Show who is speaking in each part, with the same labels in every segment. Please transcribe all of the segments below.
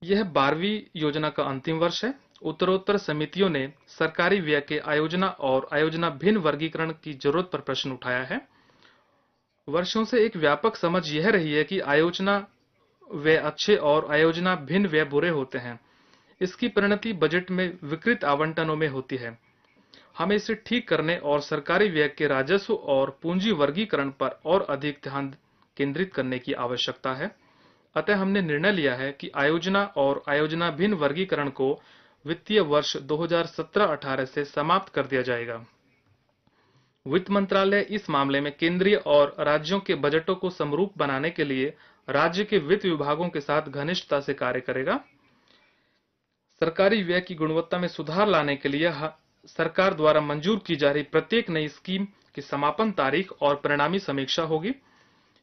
Speaker 1: यह 12वीं योजना का अंतिम वर्ष है। उत्तरोत्तर समितियों ने सरकारी व्यय के आयोजना और आयोजना भिन्न वर्गीकरण की जरूरत पर प्रश्न उठाया है। वर्षों से एक व्यापक समझ यह रही है कि आयोजना व्यय अच्छे और आयोजना भिन्न व्यय बुरे होते हैं। इसकी परिणति बजट में विकृत आवंटनों में होती है। हमें इसे ठीक करने और सरकारी व्यय के राजस्व और पूंजी वर्गीकरण पर और अधिक ध्यान केंद्रित करने की आवश्यकता है। अतः हमने निर्णय लिया है कि आयोजना और आयोजना भिन्न वर्गीकरण को वित्तीय वर्ष 2017-18 से समाप्त कर दिया जाएगा। वित्त मंत्रालय इस मामले में केंद्रीय और राज्यों के बजटों को समरूप बनाने के लिए राज्य के वित्त विभागों के साथ घनिष्ठता से कार्य करेगा। सरकारी व्यय की गुणवत्ता में सुधार लाने के लिए सरकार द्वारा मंजूर की जा रही प्रत्येक नई स्कीम की समापन तारीख और परिणामी समीक्षा होगी।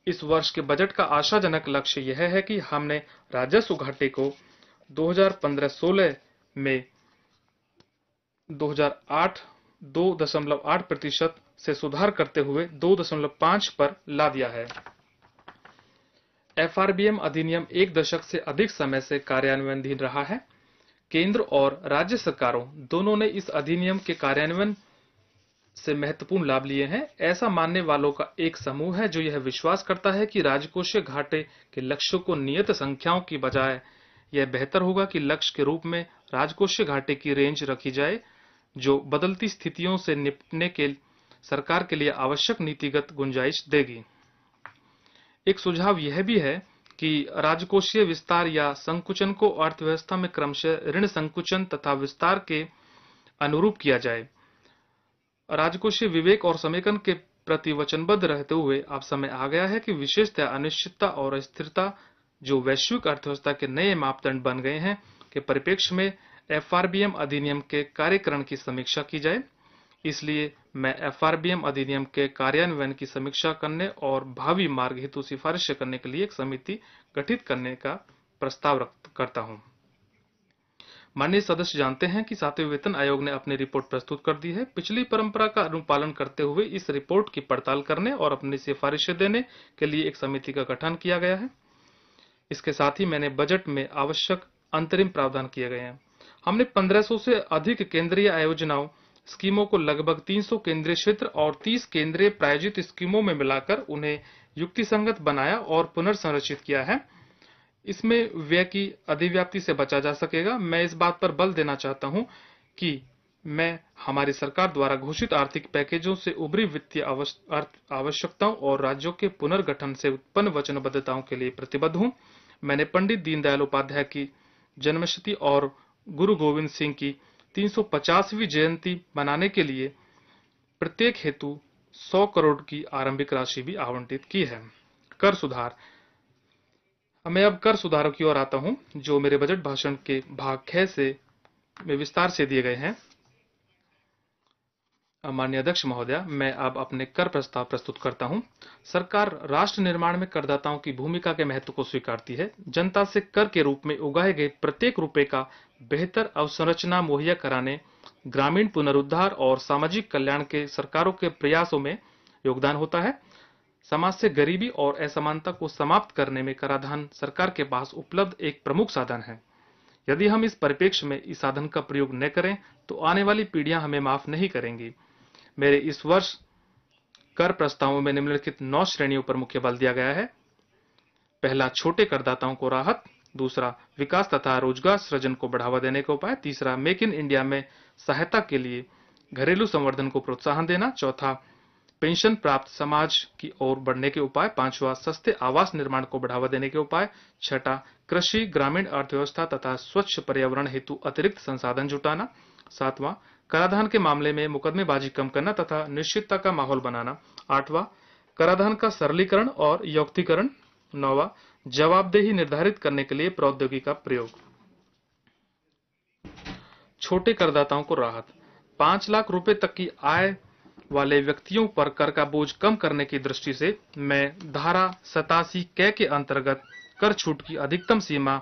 Speaker 1: इस वर्ष के बजट का आशाजनक लक्ष्य यह है कि हमने राजस्व घाटे को 2015-16 में 2008 2.8% से सुधार करते हुए 2.5 पर ला दिया है। एफआरबीएम अधिनियम एक दशक से अधिक समय से कार्यान्वयनाधीन रहा है। केंद्र और राज्य सरकारों दोनों ने इस अधिनियम के कार्यान्वयन से महत्वपूर्ण लाभ लिए हैं। ऐसा मानने वालों का एक समूह है जो यह विश्वास करता है कि राजकोषीय घाटे के लक्ष्यों को नियत संख्याओं की बजाय यह बेहतर होगा कि लक्ष्य के रूप में राजकोषीय घाटे की रेंज रखी जाए, जो बदलती स्थितियों से निपटने के सरकार के लिए आवश्यक नीतिगत गुंजाइश देगी। एक सुझाव यह भी है कि राजकोषीय विस्तार या संकुचन को अर्थव्यवस्था में क्रमशः ऋण संकुचन तथा विस्तार के अनुरूप किया जाए। राजकोषीय विवेक और समेकन के प्रति वचनबद्ध रहते हुए अब समय आ गया है कि विशेषतः अनिश्चितता और अस्थिरता जो वैश्विक अर्थव्यवस्था के नए मापदंड बन गए हैं के परिप्रेक्ष्य में एफआरबीएम अधिनियम के कार्यकरण की समीक्षा की जाए। इसलिए मैं एफआरबीएम अधिनियम के कार्यान्वयन की समीक्षा करने और भावी मार्ग हेतु सिफारिशें करने के लिए एक समिति गठित करने का प्रस्ताव करता हूं। माननीय सदस्य जानते हैं कि 7वें वेतन आयोग ने अपनी रिपोर्ट प्रस्तुत कर दी है। पिछली परंपरा का अनुपालन करते हुए इस रिपोर्ट की पड़ताल करने और अपनी सिफारिशें देने के लिए एक समिति का गठन किया गया है। इसके साथ ही मैंने बजट में आवश्यक अंतरिम प्रावधान किए गए हैं। हमने 1500 से अधिक केंद्रीय आयोजनाओं स्कीमों को लगभग 300 केंद्रीय क्षेत्र और 30 केंद्रीय प्रायोजित स्कीमों में मिलाकर उन्हें युक्तिसंगत बनाया और पुनर्संरचित किया है। इसमें व्यय की अधिव्याप्ति से बचा जा सकेगा। मैं इस बात पर बल देना चाहता हूं कि मैं हमारी सरकार द्वारा घोषित आर्थिक पैकेजों से उभरी वित्तीय आवश्यकताओं और राज्यों के पुनर्गठन से उत्पन्न वचनबद्धताओं के लिए प्रतिबद्ध हूं। मैंने पंडित दीनदयाल उपाध्याय की जन्मशती और गुरु गोविंद सिंह की 350वीं जयंती मनाने के लिए प्रत्येक हेतु 100 करोड़ की आरंभिक राशि भी आवंटित की है। कर सुधार। मैं अब कर सुधारों की ओर आता हूं, जो मेरे बजट भाषण के भाग 6 से में विस्तार से दिए गए हैं। माननीय अध्यक्ष महोदय, मैं अब अपने कर प्रस्ताव प्रस्तुत करता हूं। सरकार राष्ट्र निर्माण में करदाताओं की भूमिका के महत्व को स्वीकारती है। जनता से कर के रूप में उगाए गए प्रत्येक रुपए का बेहतर अवसंरचना मुहैया कराने, ग्रामीण पुनरुद्धार और सामाजिक कल्याण के सरकारों के प्रयासों में योगदान होता है। समाज से गरीबी और असमानता को समाप्त करने में कराधान सरकार के पास उपलब्ध एक प्रमुख साधन है। यदि हम इस परिप्रेक्ष्य में इस साधन का प्रयोग न करें तो आने वाली पीढ़ियां हमें माफ नहीं करेंगी। मेरे इस वर्ष कर प्रस्तावों में निम्नलिखित 9 श्रेणियों पर मुख्य बल दिया गया है। पहला, छोटे करदाताओं को राहत। दूसरा, विकास तथा रोजगार सृजन को बढ़ावा देने का उपाय। तीसरा, मेक इन इंडिया में सहायता के लिए घरेलू संवर्धन को प्रोत्साहन देना। चौथा, पेंशन प्राप्त समाज की ओर बढ़ने के उपाय। पांचवा, सस्ते आवास निर्माण को बढ़ावा देने के उपाय। छठा, कृषि, ग्रामीण अर्थव्यवस्था तथा स्वच्छ पर्यावरण हेतु अतिरिक्त संसाधन जुटाना। सातवां, कराधान के मामले में मुकदमेबाजी कम करना तथा निश्चितता का माहौल बनाना। आठवां, कराधान का सरलीकरण और यौक्तिकरण। नौवां, जवाबदेही निर्धारित करने के लिए प्रौद्योगिकी का प्रयोग। छोटे करदाताओं को राहत। 5 लाख रुपए तक की आय वाले व्यक्तियों पर कर का बोझ कम करने की दृष्टि से मैं धारा 87 कै के अंतर्गत कर छूट की अधिकतम सीमा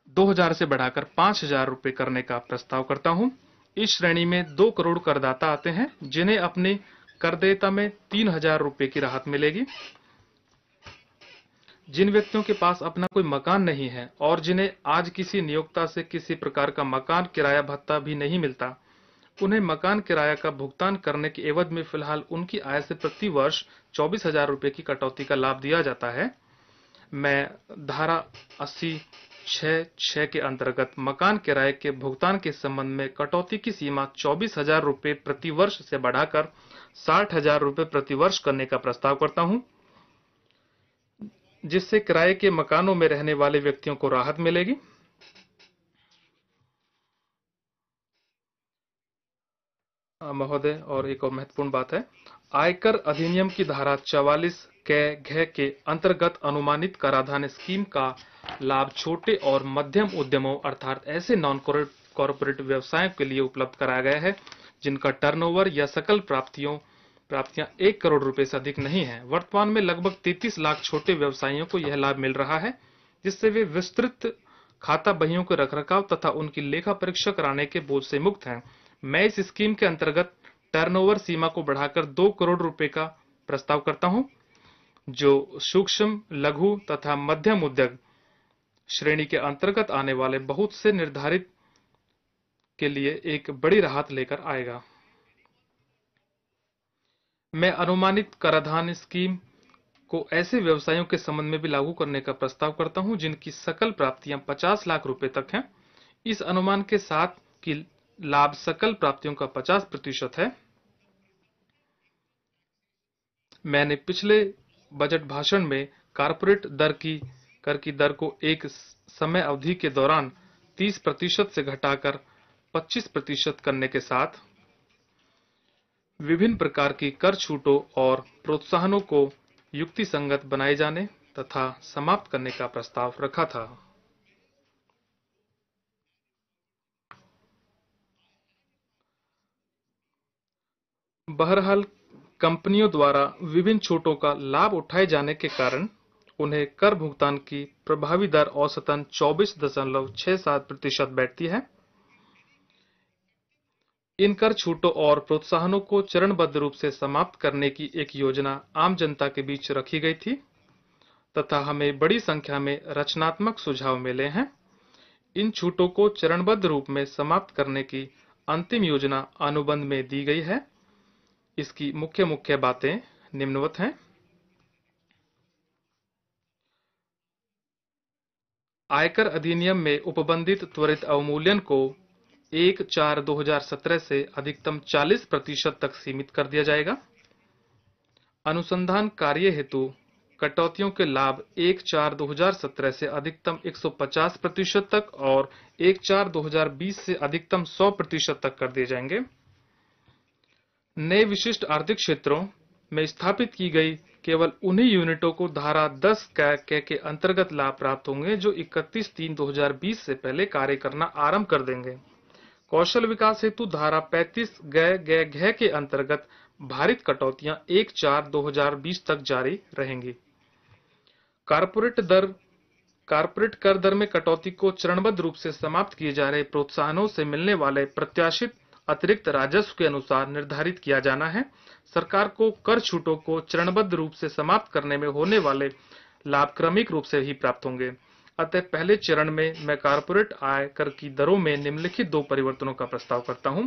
Speaker 1: 2000 से बढ़ाकर 5000 रुपए करने का प्रस्ताव करता हूं। इस श्रेणी में 2 करोड़ करदाता आते हैं, जिन्हें अपनी कर देयता में 3000 रुपए की राहत मिलेगी। जिन व्यक्तियों के पास अपना कोई मकान नहीं है और जिन्हें आज किसी नियोक्ता से किसी प्रकार का मकान किराया भत्ता भी नहीं मिलता, उन्हें मकान किराया का भुगतान करने के एवज में फिलहाल उनकी आय से प्रति वर्ष 24,000 रुपए की कटौती का लाभ दिया जाता है। मैं धारा 80(6)(6) के अंतर्गत मकान किराए के भुगतान के संबंध में कटौती की सीमा 24,000 रुपए प्रति वर्ष से बढ़ाकर 60,000 रुपए प्रति वर्ष करने का प्रस्ताव करता हूं, जिससे किराए के मकानों में रहने वाले व्यक्तियों को राहत मिलेगी। महोदय, और एक और महत्वपूर्ण बात है, आयकर अधिनियम की धारा 44 घ के अंतर्गत अनुमानित कराधान स्कीम का लाभ छोटे और मध्यम उद्यमों अर्थात ऐसे नॉन कॉर्पोरेट व्यवसायों के लिए उपलब्ध कराया गया है जिनका टर्नओवर या सकल प्राप्तियां 1 करोड़ रुपए से अधिक नहीं है। वर्तमान में लगभग 33 लाख छोटे व्यवसायियों को यह लाभ मिल रहा है, जिससे वे विस्तृत खाता बहियों के रखरखाव तथा उनकी लेखा परीक्षा कराने के बोझ से मुक्त हैं। मैं इस स्कीम के अंतर्गत टर्नओवर सीमा को बढ़ाकर 2 करोड़ रुपए का प्रस्ताव करता हूं, जो सूक्ष्म, लघु तथा मध्यम उद्योग श्रेणी के अंतर्गत आने वाले बहुत से निर्धारित के लिए एक बड़ी राहत लेकर आएगा। मैं अनुमानित कराधान स्कीम को ऐसे व्यवसायों के संबंध में भी लागू करने का प्रस्ताव करता हूं जिनकी सकल प्राप्तियां 50 लाख रुपए तक हैं। इस अनुमान के साथ कि लाभ सकल प्राप्तियों का 50% है। मैंने पिछले बजट भाषण में कारपोरेट कर की दर को एक समय अवधि के दौरान 30% से घटाकर 25% करने के साथ विभिन्न प्रकार की कर छूटों और प्रोत्साहनों को युक्तिसंगत बनाए जाने तथा समाप्त करने का प्रस्ताव रखा था। बहरहाल, कंपनियों द्वारा विभिन्न छूटों का लाभ उठाए जाने के कारण उन्हें कर भुगतान की प्रभावी दर औसतन 24.67% बैठती है। इन कर छूटों और प्रोत्साहनों को चरणबद्ध रूप से समाप्त करने की एक योजना आम जनता के बीच रखी गई थी तथा हमें बड़ी संख्या में रचनात्मक सुझाव मिले हैं। इन छूटों को चरणबद्ध रूप में समाप्त करने की अंतिम योजना अनुबंध में दी गई है। इसकी मुख्य बातें निम्नवत हैं। आयकर अधिनियम में उपबंधित त्वरित अवमूल्यन को 1/4/2017 से अधिकतम 40% तक सीमित कर दिया जाएगा। अनुसंधान कार्य हेतु कटौतियों के लाभ 1/4/2017 से अधिकतम 150% तक और 1/4/2020 से अधिकतम 100% तक कर दिए जाएंगे। नए विशिष्ट आर्थिक क्षेत्रों में स्थापित की गई केवल उन्हीं यूनिटों को धारा 10 के अंतर्गत लाभ प्राप्त होंगे जो 31/3/2020 से पहले कार्य करना आरंभ कर देंगे। कौशल विकास हेतु धारा 35 घ के अंतर्गत भारित कटौतियां 1/4/2020 तक जारी रहेंगी। कारपोरेट कर दर में कटौती को चरणबद्ध रूप से समाप्त किए जा रहे प्रोत्साहनों से मिलने वाले प्रत्याशित अतिरिक्त राजस्व के अनुसार निर्धारित किया जाना है। सरकार को कर छूटों को चरणबद्ध रूप से समाप्त करने में होने वाले लाभ क्रमिक रूप से ही प्राप्त होंगे। अतः पहले चरण में मैं कारपोरेट आय कर की दरों में निम्नलिखित 2 परिवर्तनों का प्रस्ताव करता हूं।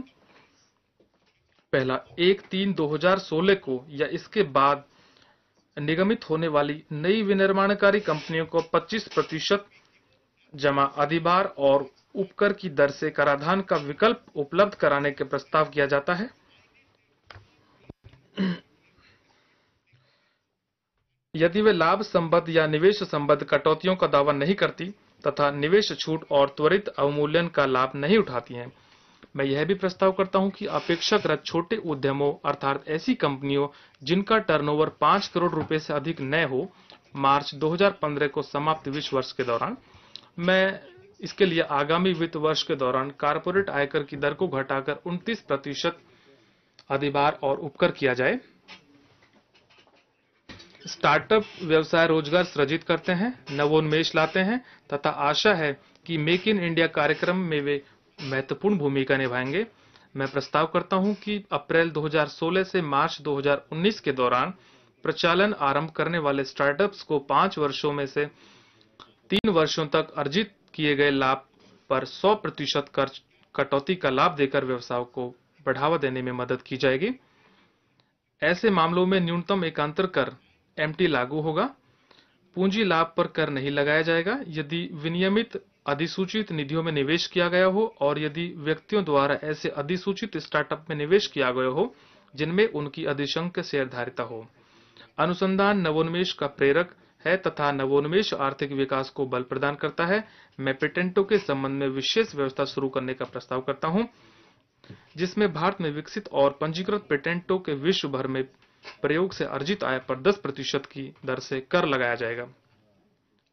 Speaker 1: पहला, 1/3/2016 को या इसके बाद निगमित होने वाली नई विनिर्माणकारी कंपनियों को 25% जमा अधिभार और उपकर की दर से कराधान का विकल्प उपलब्ध कराने के प्रस्ताव किया जाता है। यदि वे लाभ संबद्ध या निवेश संबद्ध कटौतियों का दावा नहीं करती तथा निवेश छूट और त्वरित अवमूल्यन का लाभ नहीं उठाती हैं, मैं यह भी प्रस्ताव करता हूं कि अपेक्षाकृत छोटे उद्यमों अर्थात ऐसी कंपनियों जिनका टर्नओवर 5 करोड़ रुपए से अधिक न हो, मार्च 2015 को समाप्त वित्त वर्ष के दौरान, मैं इसके लिए आगामी वित्त वर्ष के दौरान कारपोरेट आयकर की दर को घटाकर 29% अधिभार और उपकर किया जाए। स्टार्टअप व्यवसाय रोजगार सृजित करते हैं, नवोन्मेष लाते हैं तथा आशा है कि मेक इन इंडिया कार्यक्रम में वे महत्वपूर्ण भूमिका निभाएंगे। मैं प्रस्ताव करता हूं कि अप्रैल 2016 से मार्च 2019 के दौरान प्रचालन आरंभ करने वाले स्टार्टअप्स को 5 वर्षों में से 3 वर्षों तक अर्जित किए गए लाभ पर 100% कर कटौती का लाभ देकर व्यवसाय को बढ़ावा देने में मदद की जाएगी। ऐसे मामलों में न्यूनतम एकांतर कर एमटी लागू होगा। पूंजी लाभ पर कर नहीं लगाया जाएगा यदि विनियमित अधिसूचित निधियों में निवेश किया गया हो और यदि व्यक्तियों द्वारा ऐसे अधिसूचित स्टार्टअप में निवेश किया गया हो जिनमें उनकी अधिशंक शेयरधारिता हो। अनुसंधान नवोन्मेष का प्रेरक है तथा नवोन्मेष आर्थिक विकास को बल प्रदान करता है। मैं पेटेंटों के संबंध में विशेष व्यवस्था शुरू करने का प्रस्ताव करता हूं, जिसमें भारत में विकसित और पंजीकृत पेटेंटों के विश्व भर में प्रयोग से अर्जित आय पर 10% की दर से कर लगाया जाएगा।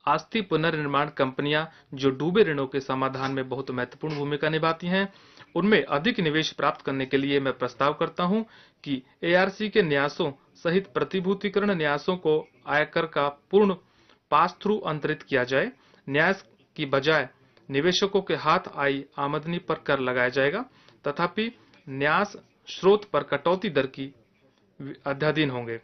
Speaker 1: आस्ती पुनर्निर्माण कंपनियां जो डूबे ऋणों के समाधान में बहुत महत्वपूर्ण भूमिका निभाती हैं, उनमें अधिक निवेश प्राप्त करने के लिए मैं प्रस्ताव करता हूं कि एआरसी के न्यासों सहित प्रतिभूतिकरण न्यासों को आयकर का पूर्ण पास थ्रू अंतरित किया जाए। न्यास की बजाय निवेशकों के हाथ आई आमदनी पर कर लगाया जाएगा, तथापि न्यास स्रोत पर कटौती दर की अध्याधीन होंगे।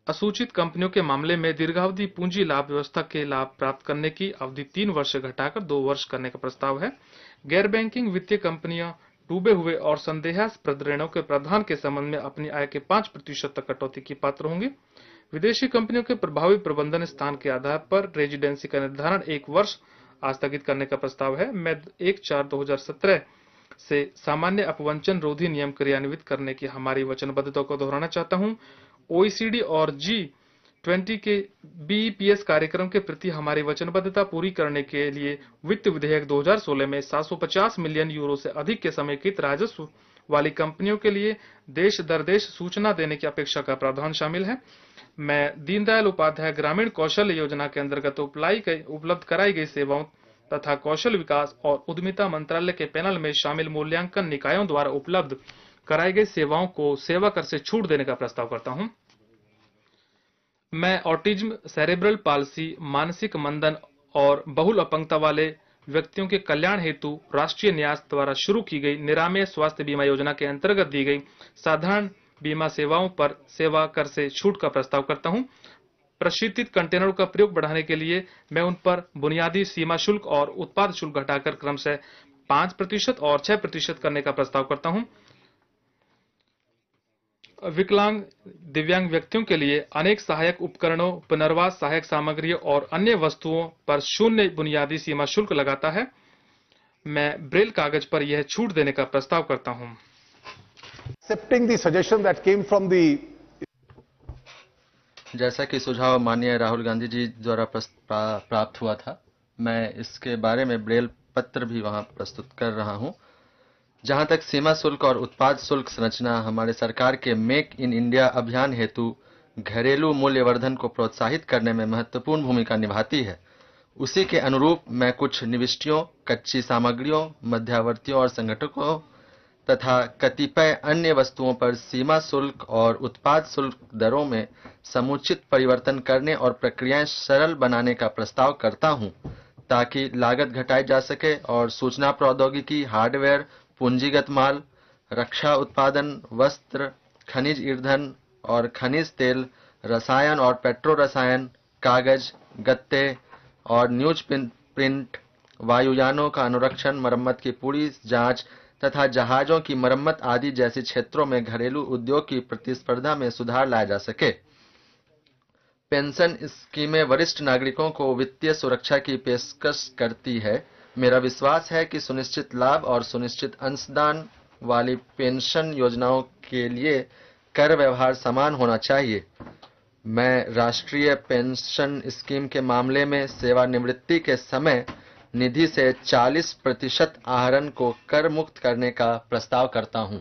Speaker 1: असूचित कंपनियों के मामले में दीर्घावधि पूंजी लाभ व्यवस्था के लाभ प्राप्त करने की अवधि 3 वर्ष से घटाकर 2 वर्ष करने का प्रस्ताव है। गैर बैंकिंग वित्तीय कंपनियां डूबे हुए और संदेहास्पद ऋणों के प्रावधान के संबंध में अपनी आय के 5% तक कटौती की पात्र होंगी। विदेशी कंपनियों के प्रभावी प्रबंधन स्थान के आधार पर रेजिडेंसी का निर्धारण 1 वर्ष आस्थगित करने का प्रस्ताव है। मैं 1/4/2017 से सामान्य अपवंचन रोधी नियम क्रियान्वित करने की हमारी वचनबद्धता को दोहराना चाहता हूं। ओईसीडी और G20 के बीईपीएस कार्यक्रम के प्रति हमारी वचनबद्धता पूरी करने के लिए वित्त विधेयक 2016 में 750 मिलियन यूरो से अधिक के समेकित राजस्व वाली कंपनियों के लिए देश दर देश सूचना देने की अपेक्षा का प्रावधान शामिल है। मैं दीनदयाल उपाध्याय ग्रामीण कौशल योजना के अंतर्गत उपलब्ध कराई गई सेवाओं तथा कौशल विकास और उद्यमिता मंत्रालय के पैनल में शामिल मूल्यांकन निकायों द्वारा उपलब्ध कराई गई सेवाओं को सेवा कर से छूट देने का प्रस्ताव करता हूं। मैं ऑटिज्म, सेरेब्रल पाल्सी, मानसिक मंदन और बहुल अपंगता वाले व्यक्तियों के कल्याण हेतु राष्ट्रीय न्यास द्वारा शुरू की गई निरामय स्वास्थ्य बीमा योजना के अंतर्गत दी गई साधारण बीमा सेवाओं पर सेवा कर से छूट का प्रस्ताव करता हूं। प्रशीतित कंटेनरों का प्रयोग बढ़ाने के लिए मैं उन पर बुनियादी सीमा शुल्क और उत्पाद शुल्क घटाकर क्रमशः 5% और 6% करने का प्रस्ताव करता हूं। विकलांग दिव्यांग व्यक्तियों के लिए अनेक सहायक उपकरणों, पुनर्वास सहायक सामग्री और अन्य वस्तुओं पर 0 बुनियादी सीमा शुल्क लगाता है। मैं ब्रेल कागज पर यह छूट देने का प्रस्ताव करता हूं।
Speaker 2: Accepting the suggestion that came from the
Speaker 3: जैसा कि सुझाव माननीय राहुल गांधी जी द्वारा प्राप्त हुआ था, मैं इसके बारे में ब्रेल पत्र भी वहां प्रस्तुत कर रहा हूं। जहां तक सीमा शुल्क और उत्पाद शुल्क संरचना हमारे सरकार के मेक इन इंडिया अभियान हेतु घरेलू मूल्यवर्धन को प्रोत्साहित करने में महत्वपूर्ण भूमिका निभाती है, उसी के अनुरूप मैं कुछ निविष्टियों, कच्ची सामग्रियों, मध्यावर्तियों और संगठकों तथा कतिपय अन्य वस्तुओं पर सीमा शुल्क और उत्पाद शुल्क दरों में समुचित परिवर्तन करने और प्रक्रियाएं सरल बनाने का प्रस्ताव करता हूं, ताकि लागत घटाई जा सके और सूचना प्रौद्योगिकी, हार्डवेयर, पूंजीगत माल, रक्षा उत्पादन, वस्त्र, खनिज ईंधन और खनिज तेल, रसायन और पेट्रो रसायन, कागज, गत्ते और न्यूज प्रिंट, वायुयानों का अनुरक्षण, मरम्मत की पूरी जांच तथा जहाजों की मरम्मत आदि जैसे क्षेत्रों में घरेलू उद्योग की प्रतिस्पर्धा में सुधार लाया जा सके। पेंशन स्कीमें वरिष्ठ नागरिकों को वित्तीय सुरक्षा की पेशकश करती है। मेरा विश्वास है कि सुनिश्चित लाभ और सुनिश्चित अंशदान वाली पेंशन योजनाओं के लिए कर व्यवहार समान होना चाहिए। मैं राष्ट्रीय पेंशन स्कीम के मामले में सेवानिवृत्ति के समय निधि से 40% आहरण को कर मुक्त करने का प्रस्ताव करता हूं।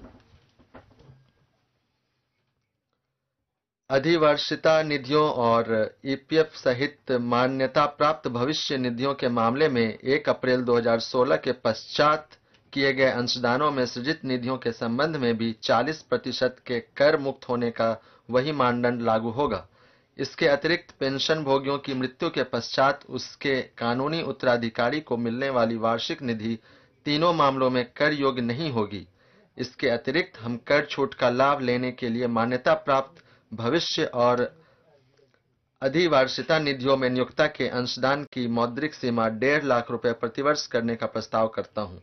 Speaker 3: अधिवर्षिता निधियों और ईपीएफ सहित मान्यता प्राप्त भविष्य निधियों के मामले में 1 अप्रैल 2016 के पश्चात किए गए अंशदानों में सृजित निधियों के संबंध में भी 40% के कर मुक्त होने का वही मानदंड लागू होगा। इसके अतिरिक्त पेंशन भोगियों की मृत्यु के पश्चात उसके कानूनी उत्तराधिकारी को मिलने वाली वार्षिक निधि तीनों मामलों में कर योग्य नहीं होगी। इसके अतिरिक्त हम कर छूट का लाभ लेने के लिए मान्यता प्राप्त भविष्य और अधिवार्षिता निधियों में नियोक्ता के अंशदान की मौद्रिक सीमा 1.5 लाख रुपए प्रतिवर्ष करने का प्रस्ताव करता हूं।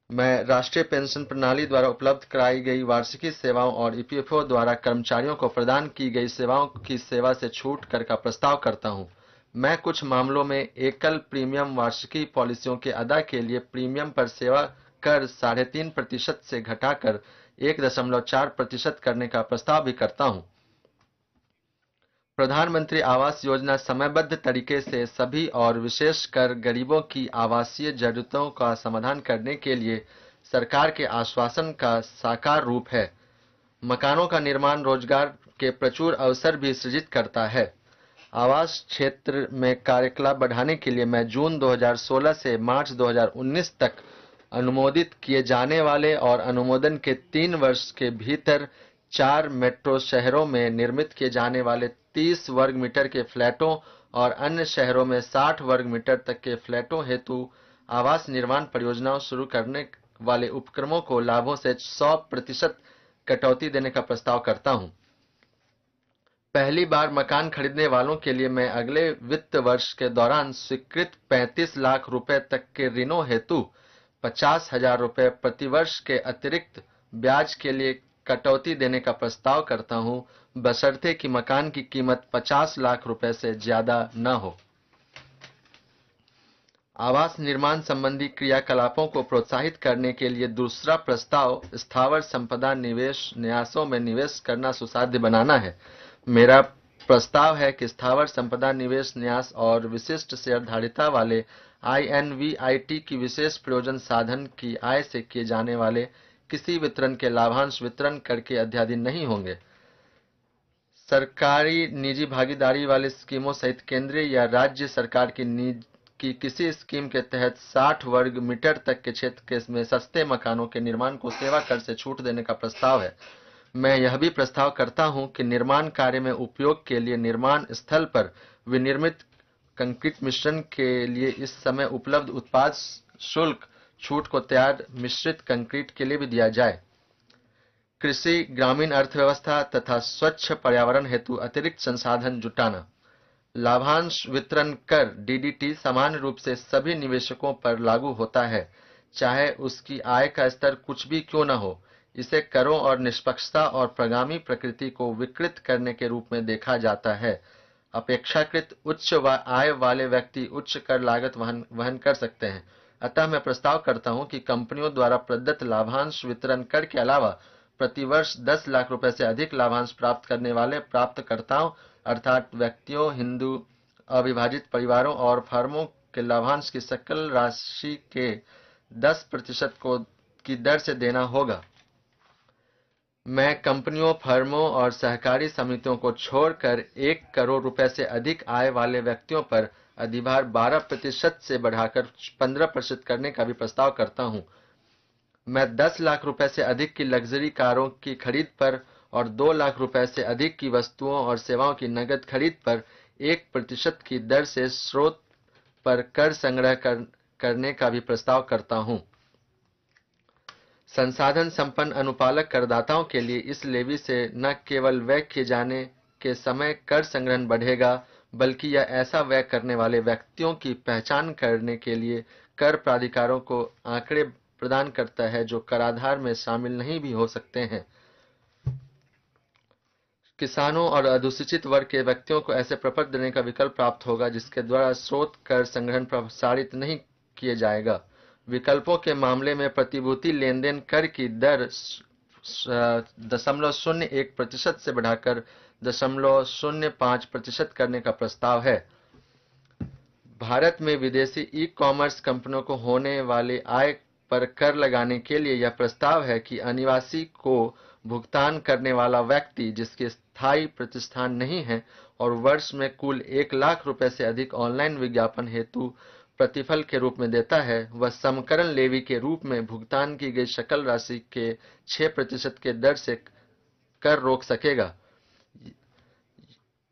Speaker 3: मैं राष्ट्रीय पेंशन प्रणाली द्वारा उपलब्ध कराई गई वार्षिकी सेवाओं और ईपीएफओ द्वारा कर्मचारियों को प्रदान की गई सेवाओं की सेवा से छूट कर का प्रस्ताव करता हूं। मैं कुछ मामलों में एकल प्रीमियम वार्षिकी पॉलिसियों के अदा के लिए प्रीमियम पर सेवा कर 3.5% से घटाकर 1.4% करने का प्रस्ताव भी करता हूं। प्रधानमंत्री आवास योजना समयबद्ध तरीके से सभी और विशेषकर गरीबों की आवासीय जरूरतों का समाधान करने के लिए सरकार के आश्वासन का साकार रूप है। मकानों का निर्माण रोजगार के प्रचुर अवसर भी सृजित करता है। आवास क्षेत्र में कार्यकलाप बढ़ाने के लिए मैं जून 2016 से मार्च 2019 तक अनुमोदित किए जाने वाले और अनुमोदन के 3 वर्ष के भीतर 4 मेट्रो शहरों में निर्मित किए जाने वाले 30 वर्ग मीटर के फ्लैटों और अन्य शहरों में 60 वर्ग मीटर तक के फ्लैटों हेतु आवास निर्माण परियोजनाओं शुरू करने वाले उपक्रमों को लाभों से 100% कटौती देने का प्रस्ताव करता हूं। पहली बार मकान खरीदने वालों के लिए मैं अगले वित्त वर्ष के दौरान स्वीकृत 35 लाख रुपए तक के ऋणों हेतु 50,000 रुपए प्रतिवर्ष के अतिरिक्त ब्याज के लिए कटौती देने का प्रस्ताव करता हूं, बशर्ते कि मकान की कीमत 50 लाख रुपए से ज्यादा न हो। आवास निर्माण संबंधी क्रियाकलापों को प्रोत्साहित करने के लिए दूसरा प्रस्ताव स्थावर संपदा निवेश न्यासों में निवेश करना सुसाध्य बनाना है। मेरा प्रस्ताव है कि स्थावर संपदा निवेश न्यास और विशिष्ट शेयरधारिता वाले INVIT की विशेष प्रयोजन साधन की आय से किए जाने वाले किसी वितरण के लाभांश वितरण कर के अध्याधीन नहीं होंगे। सरकारी निजी भागीदारी वाली स्कीमों सहित केंद्रीय या राज्य सरकार की किसी स्कीम के तहत 60 वर्ग मीटर तक के क्षेत्र में सस्ते मकानों के निर्माण को सेवा कर से छूट देने का प्रस्ताव है। मैं यह भी प्रस्ताव करता हूं कि निर्माण कार्य में उपयोग के लिए निर्माण स्थल पर विनिर्मित कंक्रीट मिश्रण के लिए इस समय उपलब्ध उत्पाद शुल्क छूट को तैयार मिश्रित कंक्रीट के लिए भी दिया जाए। कृषि, ग्रामीण अर्थव्यवस्था तथा स्वच्छ पर्यावरण हेतु अतिरिक्त संसाधन जुटाना। लाभांश वितरण कर DDT सामान्य रूप से सभी निवेशकों पर लागू होता है, चाहे उसकी आय का स्तर कुछ भी क्यों न हो। इसे करों और निष्पक्षता और प्रगामी प्रकृति को विकृत करने के रूप में देखा जाता है। अपेक्षाकृत उच्च आय वाले व्यक्ति उच्च कर लागत वहन कर सकते हैं। अतः मैं प्रस्ताव करता हूं कि कंपनियों द्वारा प्रदत्त लाभांश वितरण कर के अलावा प्रतिवर्ष 10 लाख रुपए से अधिक लाभांश प्राप्त करने वाले प्राप्तकर्ताओं अर्थात व्यक्तियों, हिंदू अविभाजित परिवारों और फर्मों के लाभांश की सकल राशि के 10% की दर से देना होगा। मैं कंपनियों, फर्मों और सहकारी समितियों को छोड़कर 1 करोड़ रुपए से अधिक आय वाले व्यक्तियों पर अधिभार 12% से बढ़ाकर 15% करने का भी प्रस्ताव करता हूं। मैं 10 लाख रुपए से अधिक की लग्जरी कारों की खरीद पर और 2 लाख रुपए से अधिक की वस्तुओं और सेवाओं की नगद खरीद पर 1% की दर से स्रोत पर कर संग्रह करने का भी प्रस्ताव करता हूं। संसाधन संपन्न अनुपालक करदाताओं के लिए इस लेवी से न केवल व्यय किए जाने के समय कर संग्रहण बढ़ेगा, बल्कि यह ऐसा व्यय करने वाले व्यक्तियों की पहचान करने के लिए कर प्राधिकारों को आंकड़े प्रदान करता है जो कराधान में शामिल नहीं भी हो सकते हैं। किसानों और अधुसूचित वर्ग के व्यक्तियों को ऐसे प्रपत्र देने का विकल्प प्राप्त होगा जिसके द्वारा स्रोत कर संग्रहण प्रसारित नहीं किए जाएगा। विकल्पों के मामले में प्रतिभूति लेनदेन कर की दर 0.01% से बढ़ाकर 0.05% करने का प्रस्ताव है। भारत में विदेशी ई-कॉमर्स कंपनियों को होने वाले आय पर कर लगाने के लिए यह प्रस्ताव है कि अनिवासी को भुगतान करने वाला व्यक्ति जिसके स्थायी प्रतिष्ठान नहीं है और वर्ष में कुल 1 लाख रुपए से अधिक ऑनलाइन विज्ञापन हेतु प्रतिफल के रूप में देता है, वह समकरण लेवी के रूप में भुगतान की गई सकल राशि के 6% के दर से कर रोक सकेगा।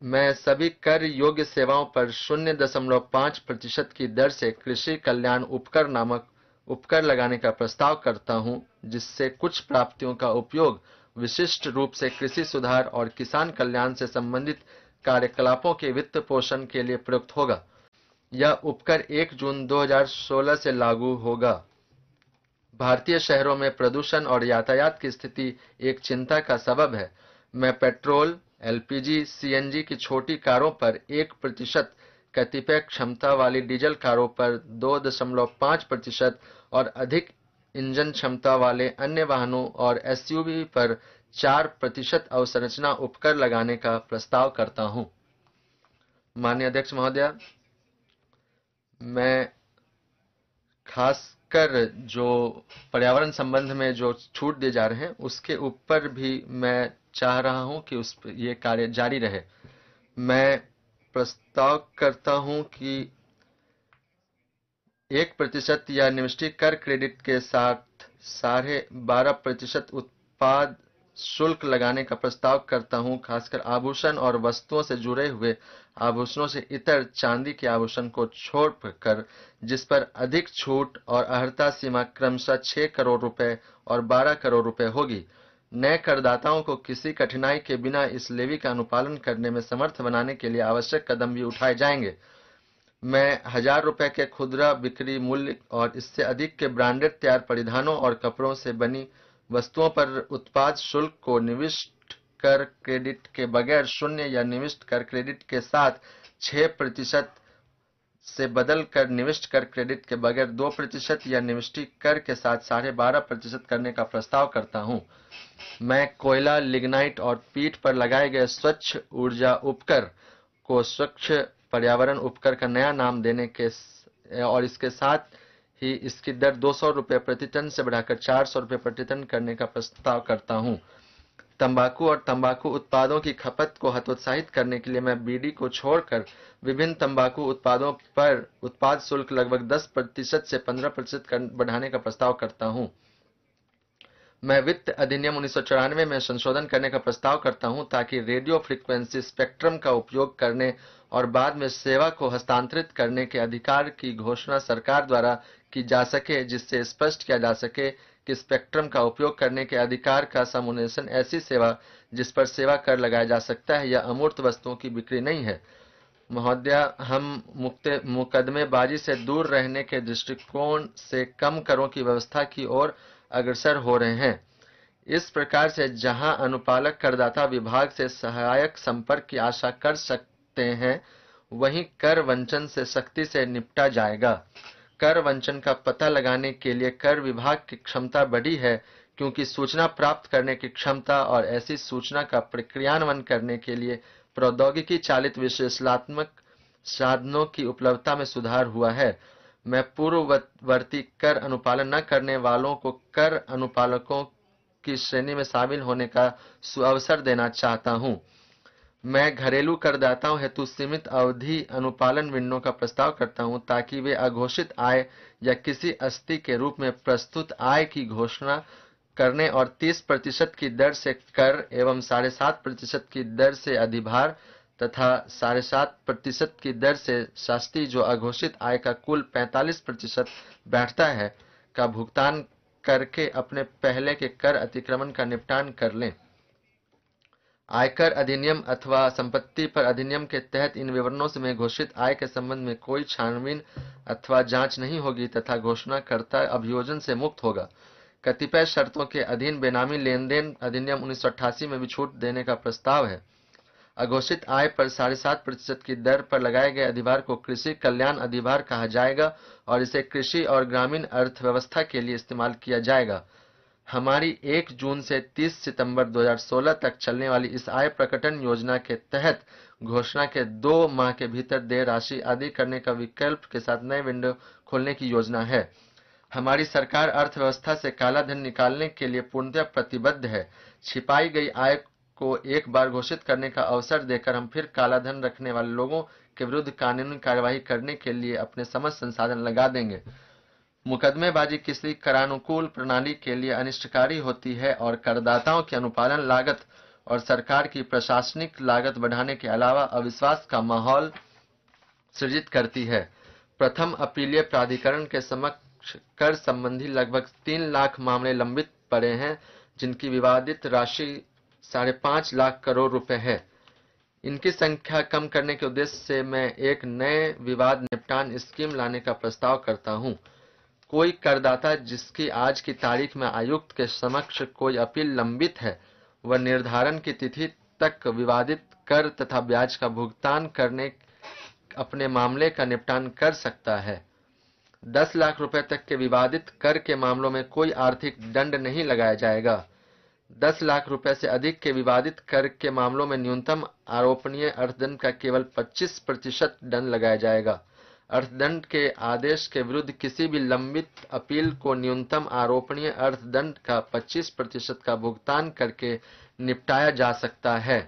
Speaker 3: मैं सभी कर योग्य सेवाओं पर 0.5% की दर से कृषि कल्याण उपकर नामक उपकर लगाने का प्रस्ताव करता हूं, जिससे कुछ प्राप्तियों का उपयोग विशिष्ट रूप से कृषि सुधार और किसान कल्याण से संबंधित कार्यकलापों के वित्त पोषण के लिए प्रयुक्त होगा। यह उपकर 1 जून 2016 से लागू होगा। भारतीय शहरों में प्रदूषण और यातायात की स्थिति एक चिंता का सबब है। मैं पेट्रोल, एलपीजी, सीएनजी की छोटी कारों पर 1%, कतिपय क्षमता वाली डीजल कारों पर 2.5% और अधिक इंजन क्षमता वाले अन्य वाहनों और एसयूवी पर 4% अवसंरचना उपकर लगाने का प्रस्ताव करता हूं। माननीय अध्यक्ष महोदय, मैं खासकर जो पर्यावरण संबंध में जो छूट दिए जा रहे हैं उसके ऊपर भी मैं चाह रहा हूं कि ये कार्य जारी रहे। मैं प्रस्ताव करता हूं कि 1% या निविष्टि कर क्रेडिट के साथ 12.5% उत्पाद शुल्क लगाने का प्रस्ताव करता हूं, खासकर आभूषण और वस्तुओं से जुड़े हुए आभूषणों से इतर चांदी के आभूषण को छोड़कर, जिस पर अधिक छूट और अर्हता सीमा क्रमशः 6 करोड़ रुपए और 12 करोड़ रुपए होगी। नए करदाताओं को किसी कठिनाई के बिना इस लेवी का अनुपालन करने में समर्थ बनाने के लिए आवश्यक कदम भी उठाए जाएंगे। मैं 1000 रुपए के खुदरा बिक्री मूल्य और इससे अधिक के ब्रांडेड तैयार परिधानों और कपड़ों से बनी वस्तुओं पर उत्पाद शुल्क को निविष्ट कर क्रेडिट के बगैर 0 या निविष्ट कर क्रेडिट के साथ 6% से बदल कर निविष्ट कर क्रेडिट के बगैर 2% या निविष्टि कर के साथ 12.5% करने का प्रस्ताव करता हूं। मैं कोयला, लिग्नाइट और पीठ पर लगाए गए स्वच्छ ऊर्जा उपकर को स्वच्छ पर्यावरण उपकर का नया नाम देने के और इसके साथ ही इसकी दर 200 रुपये प्रति टन से बढ़ाकर 400 रुपये प्रति टन करने का प्रस्ताव करता हूं। तंबाकू और तंबाकू उत्पादों की खपत को हतोत्साहित करने के लिए मैं बीड़ी को छोड़कर विभिन्न तंबाकू उत्पादों पर उत्पाद शुल्क लगभग 10% से 15% बढ़ाने का प्रस्ताव करता हूं। मैं वित्त अधिनियम 1994 में संशोधन करने का प्रस्ताव करता हूं ताकि रेडियो फ्रीक्वेंसी स्पेक्ट्रम का उपयोग करने और बाद में सेवा को हस्तांतरित करने के अधिकार की घोषणा सरकार द्वारा की जा सके, जिससे स्पष्ट किया जा सके कि स्पेक्ट्रम का उपयोग करने के अधिकार का समुन्नेशन ऐसी सेवा जिस पर सेवा कर लगाया जा सकता है या अमूर्त वस्तुओं की बिक्री नहीं है। महोदया, हम मुकदमेबाजी से दूर रहने के दृष्टिकोण से कम करों की व्यवस्था की ओर अग्रसर हो रहे हैं। इस प्रकार से जहां अनुपालक करदाता विभाग से सहायक संपर्क की आशा कर सकते हैं, वहीं कर वंचन से सख्ती से निपटा जाएगा। कर वंचन का पता लगाने के लिए कर विभाग की क्षमता बढ़ी है, क्योंकि सूचना प्राप्त करने की क्षमता और ऐसी सूचना का प्रक्रियान्वयन करने के लिए प्रौद्योगिकी चालित विश्लेषणात्मक साधनों की उपलब्धता में सुधार हुआ है। मैं पूर्ववर्ती कर अनुपालन न करने वालों को कर अनुपालकों की श्रेणी में शामिल होने का सुअवसर देना चाहता हूं। मैं घरेलू करदाताओं हेतु सीमित अवधि अनुपालन विंडो का प्रस्ताव करता हूं ताकि वे अघोषित आय या किसी अस्थि के रूप में प्रस्तुत आय की घोषणा करने और 30% की दर से कर एवं 7.5% की दर से अधिभार तथा 7.5% की दर से शास्ति, जो अघोषित आय का कुल 45% बैठता है, का भुगतान करके अपने पहले के कर अतिक्रमण का निपटान कर लें। आयकर अधिनियम अथवा संपत्ति पर अधिनियम के तहत इन विवरणों से में घोषित आय के संबंध में कोई छानबीन अथवा जांच नहीं होगी तथा घोषणाकर्ता अभियोजन से मुक्त होगा। कतिपय शर्तों के अधीन बेनामी लेनदेन अधिनियम 1988 में भी छूट देने का प्रस्ताव है। अघोषित आय पर 7.5% की दर पर लगाए गए अधिभार को कृषि कल्याण अधिभार कहा जाएगा और इसे कृषि और ग्रामीण अर्थव्यवस्था के लिए इस्तेमाल किया जाएगा। हमारी 1 जून से 30 सितंबर 2016 तक चलने वाली इस आय प्रकटन योजना के तहत घोषणा के 2 माह के भीतर देय राशि आदि करने का विकल्प के साथ नए विंडो खोलने की योजना है। हमारी सरकार अर्थव्यवस्था से काला धन निकालने के लिए पूर्णतः प्रतिबद्ध है। छिपाई गई आय को एक बार घोषित करने का अवसर देकर हम फिर काला धन रखने वाले लोगों के विरुद्ध कानूनी कार्यवाही करने के लिए अपने समस्त संसाधन लगा देंगे। मुकदमेबाजी किसी करानुकूल प्रणाली के लिए अनिष्टकारी होती है और करदाताओं की अनुपालन लागत और सरकार की प्रशासनिक लागत बढ़ाने के अलावा अविश्वास का माहौल सृजित करती है। प्रथम अपीलीय प्राधिकरण के समक्ष कर संबंधी लगभग 3 लाख मामले लंबित पड़े हैं, जिनकी विवादित राशि 5.5 लाख करोड़ रुपए है। इनकी संख्या कम करने के उद्देश्य से मैं एक नए विवाद निपटान स्कीम लाने का प्रस्ताव करता हूं। कोई करदाता जिसकी आज की तारीख में आयुक्त के समक्ष कोई अपील लंबित है, वह निर्धारण की तिथि तक विवादित कर तथा ब्याज का भुगतान करने अपने मामले का निपटान कर सकता है। 10 लाख रुपए तक के विवादित कर के मामलों में कोई आर्थिक दंड नहीं लगाया जाएगा। 10 लाख रुपए से अधिक के विवादित कर के मामलों में न्यूनतम आरोपनीय अर्थदंड का केवल 25% दंड लगाया जाएगा। अर्थदंड के आदेश के विरुद्ध किसी भी लंबित अपील को न्यूनतम आरोपनीय अर्थदंड का 25% का भुगतान करके निपटाया जा सकता है।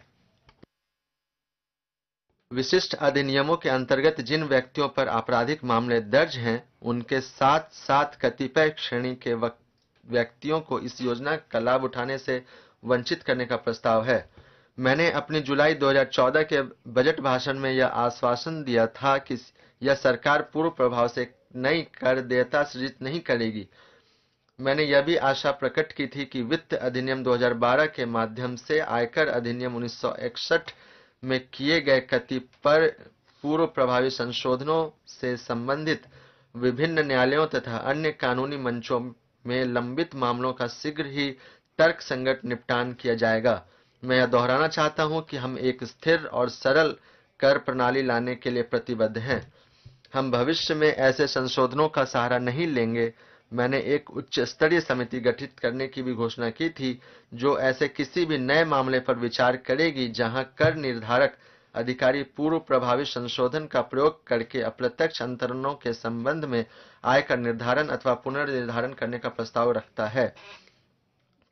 Speaker 3: विशिष्ट अधिनियमों के अंतर्गत जिन व्यक्तियों पर आपराधिक मामले दर्ज हैं, उनके साथ साथ कतिपय श्रेणी के व्यक्तियों को इस योजना का लाभ उठाने से वंचित करने का प्रस्ताव है। मैंने अपनी जुलाई 2014 के बजट भाषण में यह आश्वासन दिया था कि यह सरकार पूर्व प्रभाव से नई कर देयता सृजित नहीं करेगी। मैंने यह भी आशा प्रकट की थी कि वित्त अधिनियम 2012 के माध्यम से आयकर अधिनियम 1961 में किए गए कतिपय पूर्व प्रभावी संशोधनों से संबंधित विभिन्न न्यायालयों तथा अन्य कानूनी मंचों में लंबित मामलों का शीघ्र ही तर्कसंगत निपटान किया जाएगा। मैं यह दोहराना चाहता हूं कि हम एक स्थिर और सरल कर प्रणाली लाने के लिए प्रतिबद्ध हैं। हम भविष्य में ऐसे संशोधनों का सहारा नहीं लेंगे। मैंने एक उच्च स्तरीय समिति गठित करने की भी घोषणा की थी, जो ऐसे किसी भी नए मामले पर विचार करेगी जहां कर निर्धारक अधिकारी पूर्व प्रभावी संशोधन का प्रयोग करके अप्रत्यक्ष अंतरणों के संबंध में आय का निर्धारण अथवा पुनर्निर्धारण करने का प्रस्ताव रखता है।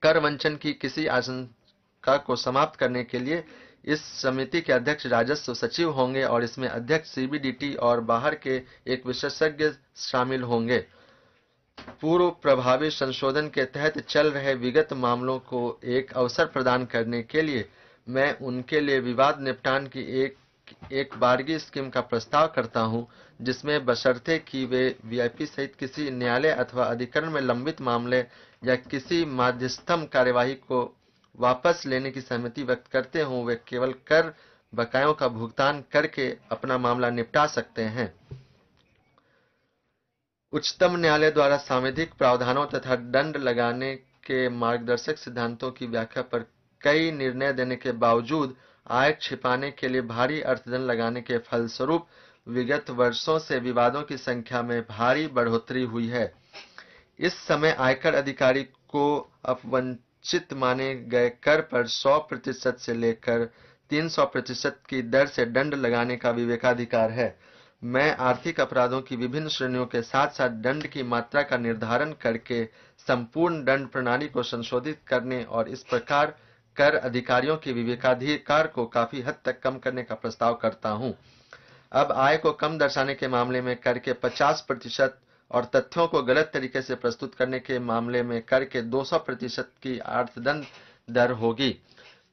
Speaker 3: कर वंचन की किसी आशंका को समाप्त करने के लिए इस समिति के अध्यक्ष राजस्व सचिव होंगे और इसमें अध्यक्ष सीबीडीटी और बाहर के एक विशेषज्ञ शामिल होंगे। पूर्व प्रभावी संशोधन के तहत चल रहे विगत मामलों को एक अवसर प्रदान करने के लिए मैं उनके लिए विवाद निपटान की एक बारगी स्कीम का प्रस्ताव करता हूं, जिसमें बशर्ते कि वे वीआईपी सहित किसी न्यायालय अथवा अधिकरण में लंबित मामले या किसी मध्यस्थम कार्यवाही को वापस लेने की सहमति व्यक्त करते हों, वे केवल कर बकायों का भुगतान करके अपना मामला निपटा सकते हैं। उच्चतम न्यायालय द्वारा सांविधिक प्रावधानों तथा दंड लगाने के मार्गदर्शक सिद्धांतों की व्याख्या पर कई निर्णय देने के बावजूद आय छिपाने के लिए भारी अर्थदंड लगाने के फलस्वरूप विगत वर्षों से विवादों की संख्या में भारी बढ़ोतरी हुई है। इस समय आयकर अधिकारी को अपवंचित माने गए कर पर 100% से लेकर 300% की दर से दंड लगाने का विवेकाधिकार है। मैं आर्थिक अपराधों की विभिन्न श्रेणियों के साथ साथ दंड की मात्रा का निर्धारण करके संपूर्ण दंड प्रणाली को संशोधित करने और इस प्रकार कर अधिकारियों के विवेकाधिकार को काफी हद तक कम करने का प्रस्ताव करता हूं। अब आय को कम दर्शाने के मामले में कर के 50% और तथ्यों को गलत तरीके से प्रस्तुत करने के मामले में कर के 200% की अर्थदंड दर होगी।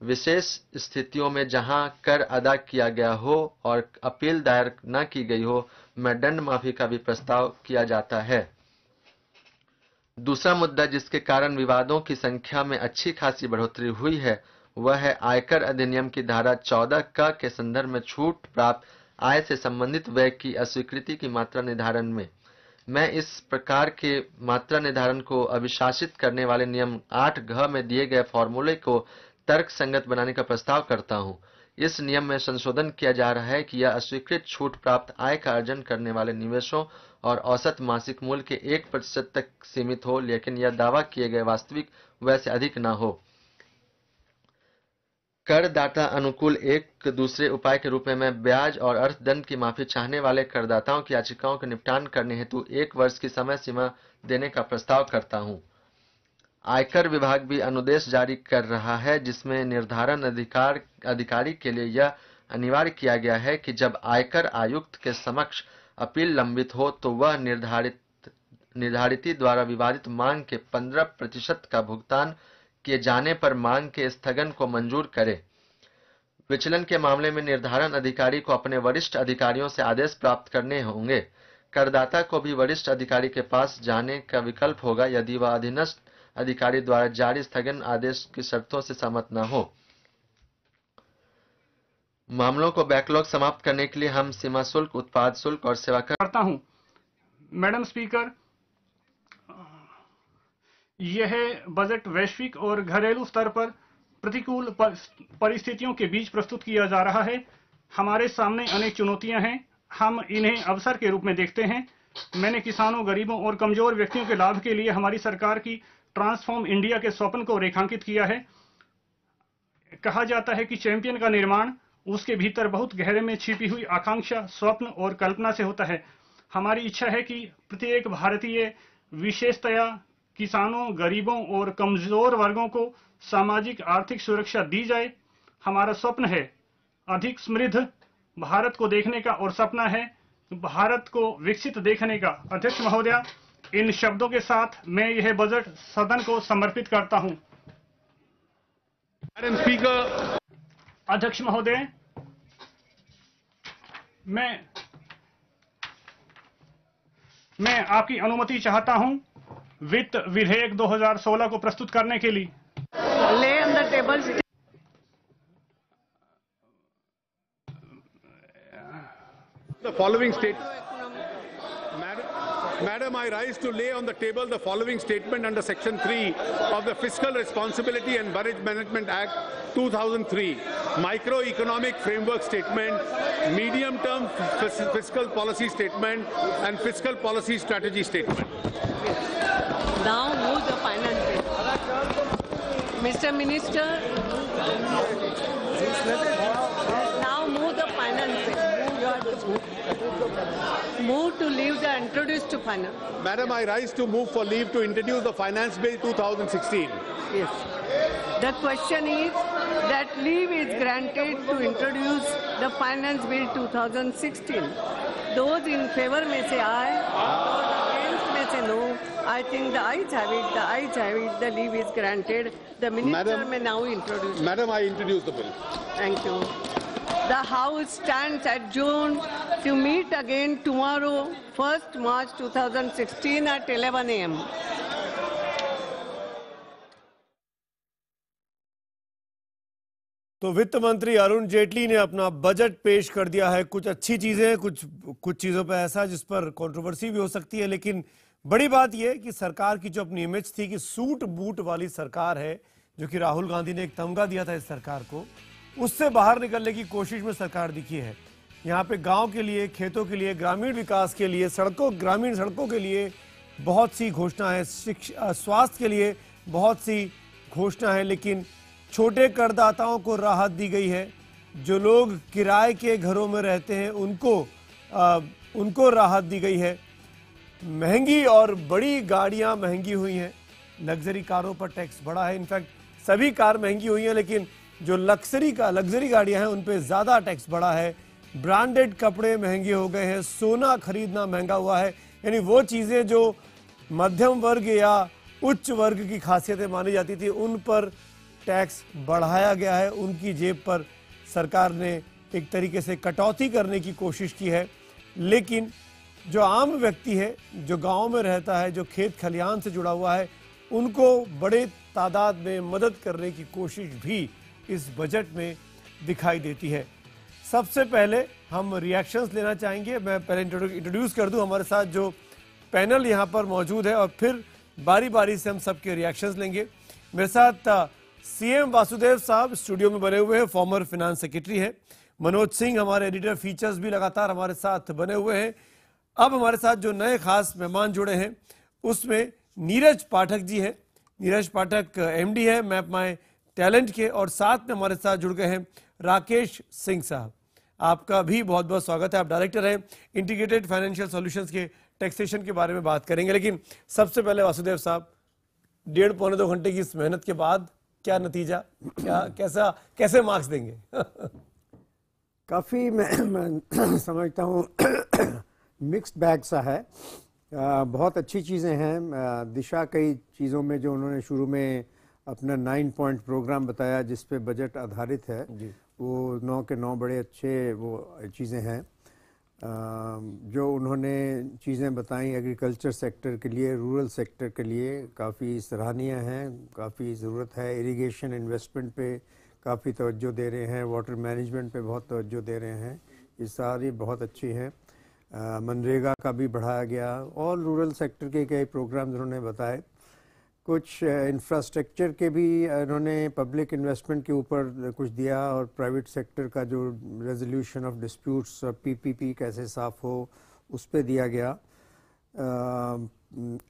Speaker 3: विशेष स्थितियों में जहां कर अदा किया गया हो और अपील दायर न की गई हो, में दंड माफी का भी प्रस्ताव किया जाता है। दूसरा मुद्दा जिसके कारण विवादों की संख्या में अच्छी खासी बढ़ोतरी हुई है, वह है आयकर अधिनियम की धारा 14 क के संदर्भ में छूट प्राप्त आय से संबंधित व्यय की अस्वीकृति की मात्रा निर्धारण में। मैं इस प्रकार के मात्रा निर्धारण को अभिशासित करने वाले नियम 8 घ में दिए गए फॉर्मूले को तर्क संगत बनाने का प्रस्ताव करता हूं। इस नियम में संशोधन किया जा रहा है कि यह अस्वीकृत छूट प्राप्त आय का अर्जन करने वाले निवेशों और औसत मासिक मूल्य के 1% तक सीमित हो, लेकिन यह दावा किए गए वास्तविक व्यय से अधिक न हो। करदाता अनुकूल एक दूसरे उपाय के रूप में मैं ब्याज और अर्थदंड की माफी चाहने वाले करदाताओं की याचिकाओं के निपटान करने हेतु 1 वर्ष की समय सीमा देने का प्रस्ताव करता हूं। आयकर विभाग भी अनुदेश जारी कर रहा है, जिसमें निर्धारण अधिकारी के लिए यह अनिवार्य किया गया है कि जब आयकर आयुक्त के समक्ष अपील लंबित हो तो वह निर्धारित द्वारा विवादित मांग के 15% का भुगतान किए जाने पर मांग के स्थगन को मंजूर करे। विचलन के मामले में निर्धारण अधिकारी को अपने वरिष्ठ अधिकारियों से आदेश प्राप्त करने होंगे। करदाता को भी वरिष्ठ अधिकारी के पास जाने का विकल्प होगा यदि वह अधीनस्थ अधिकारी द्वारा जारी स्थगन आदेश की शर्तों से सहमत न हो। मामलों को बैकलॉग समाप्त करने के लिए हम सीमा शुल्क, उत्पाद शुल्क और सेवा कर
Speaker 4: करता हूं। मैडम स्पीकर, यह बजट वैश्विक और घरेलू स्तर पर प्रतिकूल परिस्थितियों के बीच प्रस्तुत किया जा रहा है। हमारे सामने अनेक चुनौतियां हैं, हम इन्हें अवसर के रूप में देखते हैं। मैंने किसानों, गरीबों और कमजोर व्यक्तियों के लाभ के लिए हमारी सरकार की ट्रांसफॉर्म इंडिया के स्वप्न को रेखांकित किया है। कहा जाता है कि चैंपियन का निर्माण उसके भीतर बहुत गहरे में छिपी हुई आकांक्षा, स्वप्न और कल्पना से होता है। हमारी इच्छा है कि प्रत्येक भारतीय, विशेषतया किसानों, गरीबों और कमजोर वर्गों को सामाजिक आर्थिक सुरक्षा दी जाए। हमारा स्वप्न है अधिक समृद्ध भारत को देखने का और सपना है भारत को विकसित देखने का। अध्यक्ष महोदया, इन शब्दों के साथ मैं यह बजट सदन को समर्पित करता हूं।
Speaker 2: Madam Speaker,
Speaker 4: अध्यक्ष महोदय, मैं आपकी अनुमति चाहता हूं वित्त विधेयक 2016 को प्रस्तुत करने के लिए।
Speaker 5: Lay on the table.
Speaker 2: the following statement. Madam, I rise to lay on the table the following statement under Section 3 of the Fiscal Responsibility and Budget Management Act 2003, Microeconomic Framework Statement, Medium-Term Fiscal Policy Statement, and Fiscal Policy Strategy Statement.
Speaker 5: Now move the finance bill. Mr. Minister, now move the finance bill. Move to leave the introduced to finance.
Speaker 2: Madam, I rise to move for leave to introduce the Finance Bill 2016.
Speaker 5: Yes. The question is that leave is granted to introduce the Finance Bill 2016. Those in favor may say aye, those against may say no. I think the ayes have it, the ayes have it, the leave is granted. The Minister may now introduce.
Speaker 2: Madam, I introduce the bill.
Speaker 5: Thank you. The House stands adjourned to meet again tomorrow, 1st March 2016 at 11 a.m.
Speaker 6: तो वित्त मंत्री अरुण जेटली ने अपना budget पेश कर दिया है। कुछ अच्छी चीजें हैं, कुछ चीजों पर ऐसा जिस पर कंट्रोवर्सी भी हो सकती है, लेकिन बड़ी बात यह है कि सरकार की जो अपनी इमेज थी कि सूट बूट वाली सरकार है, जो कि राहुल गांधी ने एक तमगा दिया था इस सरकार को, उससे बाहर निकलने की कोशिश में सरकार दिखी है। यहाँ पे गांव के लिए, खेतों के लिए, ग्रामीण विकास के लिए, ग्रामीण सड़कों के लिए बहुत सी घोषणा है, शिक्षा, स्वास्थ्य के लिए बहुत सी घोषणा है, लेकिन छोटे करदाताओं को राहत दी गई है। जो लोग किराए के घरों में रहते हैं उनको राहत दी गई है। महंगी और बड़ी गाड़ियां महंगी हुई हैं, लग्जरी कारों पर टैक्स बढ़ा है। इनफैक्ट सभी कार महंगी हुई हैं, लेकिन जो लग्जरी गाड़ियां हैं उन पे ज़्यादा टैक्स बढ़ा है। ब्रांडेड कपड़े महंगे हो गए हैं, सोना खरीदना महंगा हुआ है। यानी वो चीज़ें जो मध्यम वर्ग या उच्च वर्ग की खासियतें मानी जाती थी, उन पर टैक्स बढ़ाया गया है। उनकी जेब पर सरकार ने एक तरीके से कटौती करने की कोशिश की है। लेकिन जो आम व्यक्ति है, जो गांव में रहता है, जो खेत खलिहान से जुड़ा हुआ है, उनको बड़े तादाद में मदद करने की कोशिश भी इस बजट में दिखाई देती है। सबसे पहले हम रिएक्शंस लेना चाहेंगे। मैं पहले इंट्रोड्यूस कर दूं हमारे साथ जो पैनल यहाँ पर मौजूद है, और फिर बारी बारी से हम सबके रिएक्शंस लेंगे। मेरे साथ सीएम वासुदेव साहब स्टूडियो में बने हुए हैं, फॉर्मर फिनांस सेक्रेटरी हैं। मनोज सिंह हमारे एडिटर फीचर्स भी लगातार हमारे साथ बने हुए हैं। अब हमारे साथ जो नए खास मेहमान जुड़े हैं उसमें नीरज पाठक जी हैं। नीरज पाठक एमडी है मैप माई टैलेंट के, और साथ में हमारे साथ जुड़ गए हैं राकेश सिंह साहब। आपका भी बहुत बहुत स्वागत है। आप डायरेक्टर हैं इंटीग्रेटेड फाइनेंशियल सॉल्यूशंस के। टैक्सेशन के बारे में बात करेंगे, लेकिन सबसे पहले वासुदेव साहब, 1.5-2 घंटे की इस मेहनत के बाद क्या नतीजा, कैसे मार्क्स देंगे?
Speaker 7: काफ़ी मैं समझता हूँ मिक्स्ड बैग सा है। बहुत अच्छी चीज़ें हैं। दिशा कई चीज़ों में जो उन्होंने शुरू में अपना 9 पॉइंट प्रोग्राम बताया जिस पे बजट आधारित है, वो 9 के 9 बड़े अच्छे वो चीज़ें हैं। जो उन्होंने चीज़ें बताई एग्रीकल्चर सेक्टर के लिए, रूरल सेक्टर के लिए काफ़ी सराहनीय हैं, काफ़ी ज़रूरत है। इरिगेशन इन्वेस्टमेंट पे काफ़ी तवज्जो दे रहे हैं, वाटर मैनेजमेंट पे बहुत तवज्जो दे रहे हैं, ये सारी बहुत अच्छी हैं। मनरेगा का भी बढ़ाया गया और रूरल सेक्टर के कई प्रोग्राम उन्होंने बताए। कुछ इंफ्रास्ट्रक्चर के भी इन्होंने पब्लिक इन्वेस्टमेंट के ऊपर कुछ दिया और प्राइवेट सेक्टर का जो रेजोल्यूशन ऑफ डिस्प्यूट्स और पीपीपी कैसे साफ़ हो उस पर दिया गया।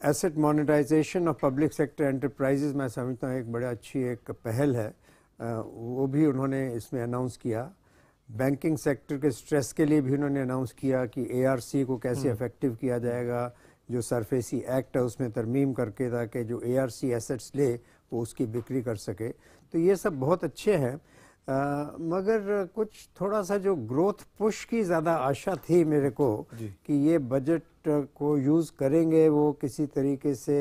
Speaker 7: Asset monetisation of public sector enterprises मैं समझता हूँ एक बड़ा अच्छी एक पहल है, वो भी उन्होंने इसमें अनाउंस किया। बैंकिंग सेक्टर के स्ट्रेस के लिए भी उन्होंने अनाउंस किया कि एआरसी को कैसे इफेक्टिव किया जाएगा, जो सरफेसी एक्ट है उसमें तरमीम करके, ताकि जो एआरसी एसेट्स ले वो उसकी बिक्री कर सके। तो ये सब बहुत अच्छे हैं, मगर कुछ थोड़ा सा जो ग्रोथ पुश की ज़्यादा आशा थी मेरे को कि ये बजट को यूज़ करेंगे वो किसी तरीके से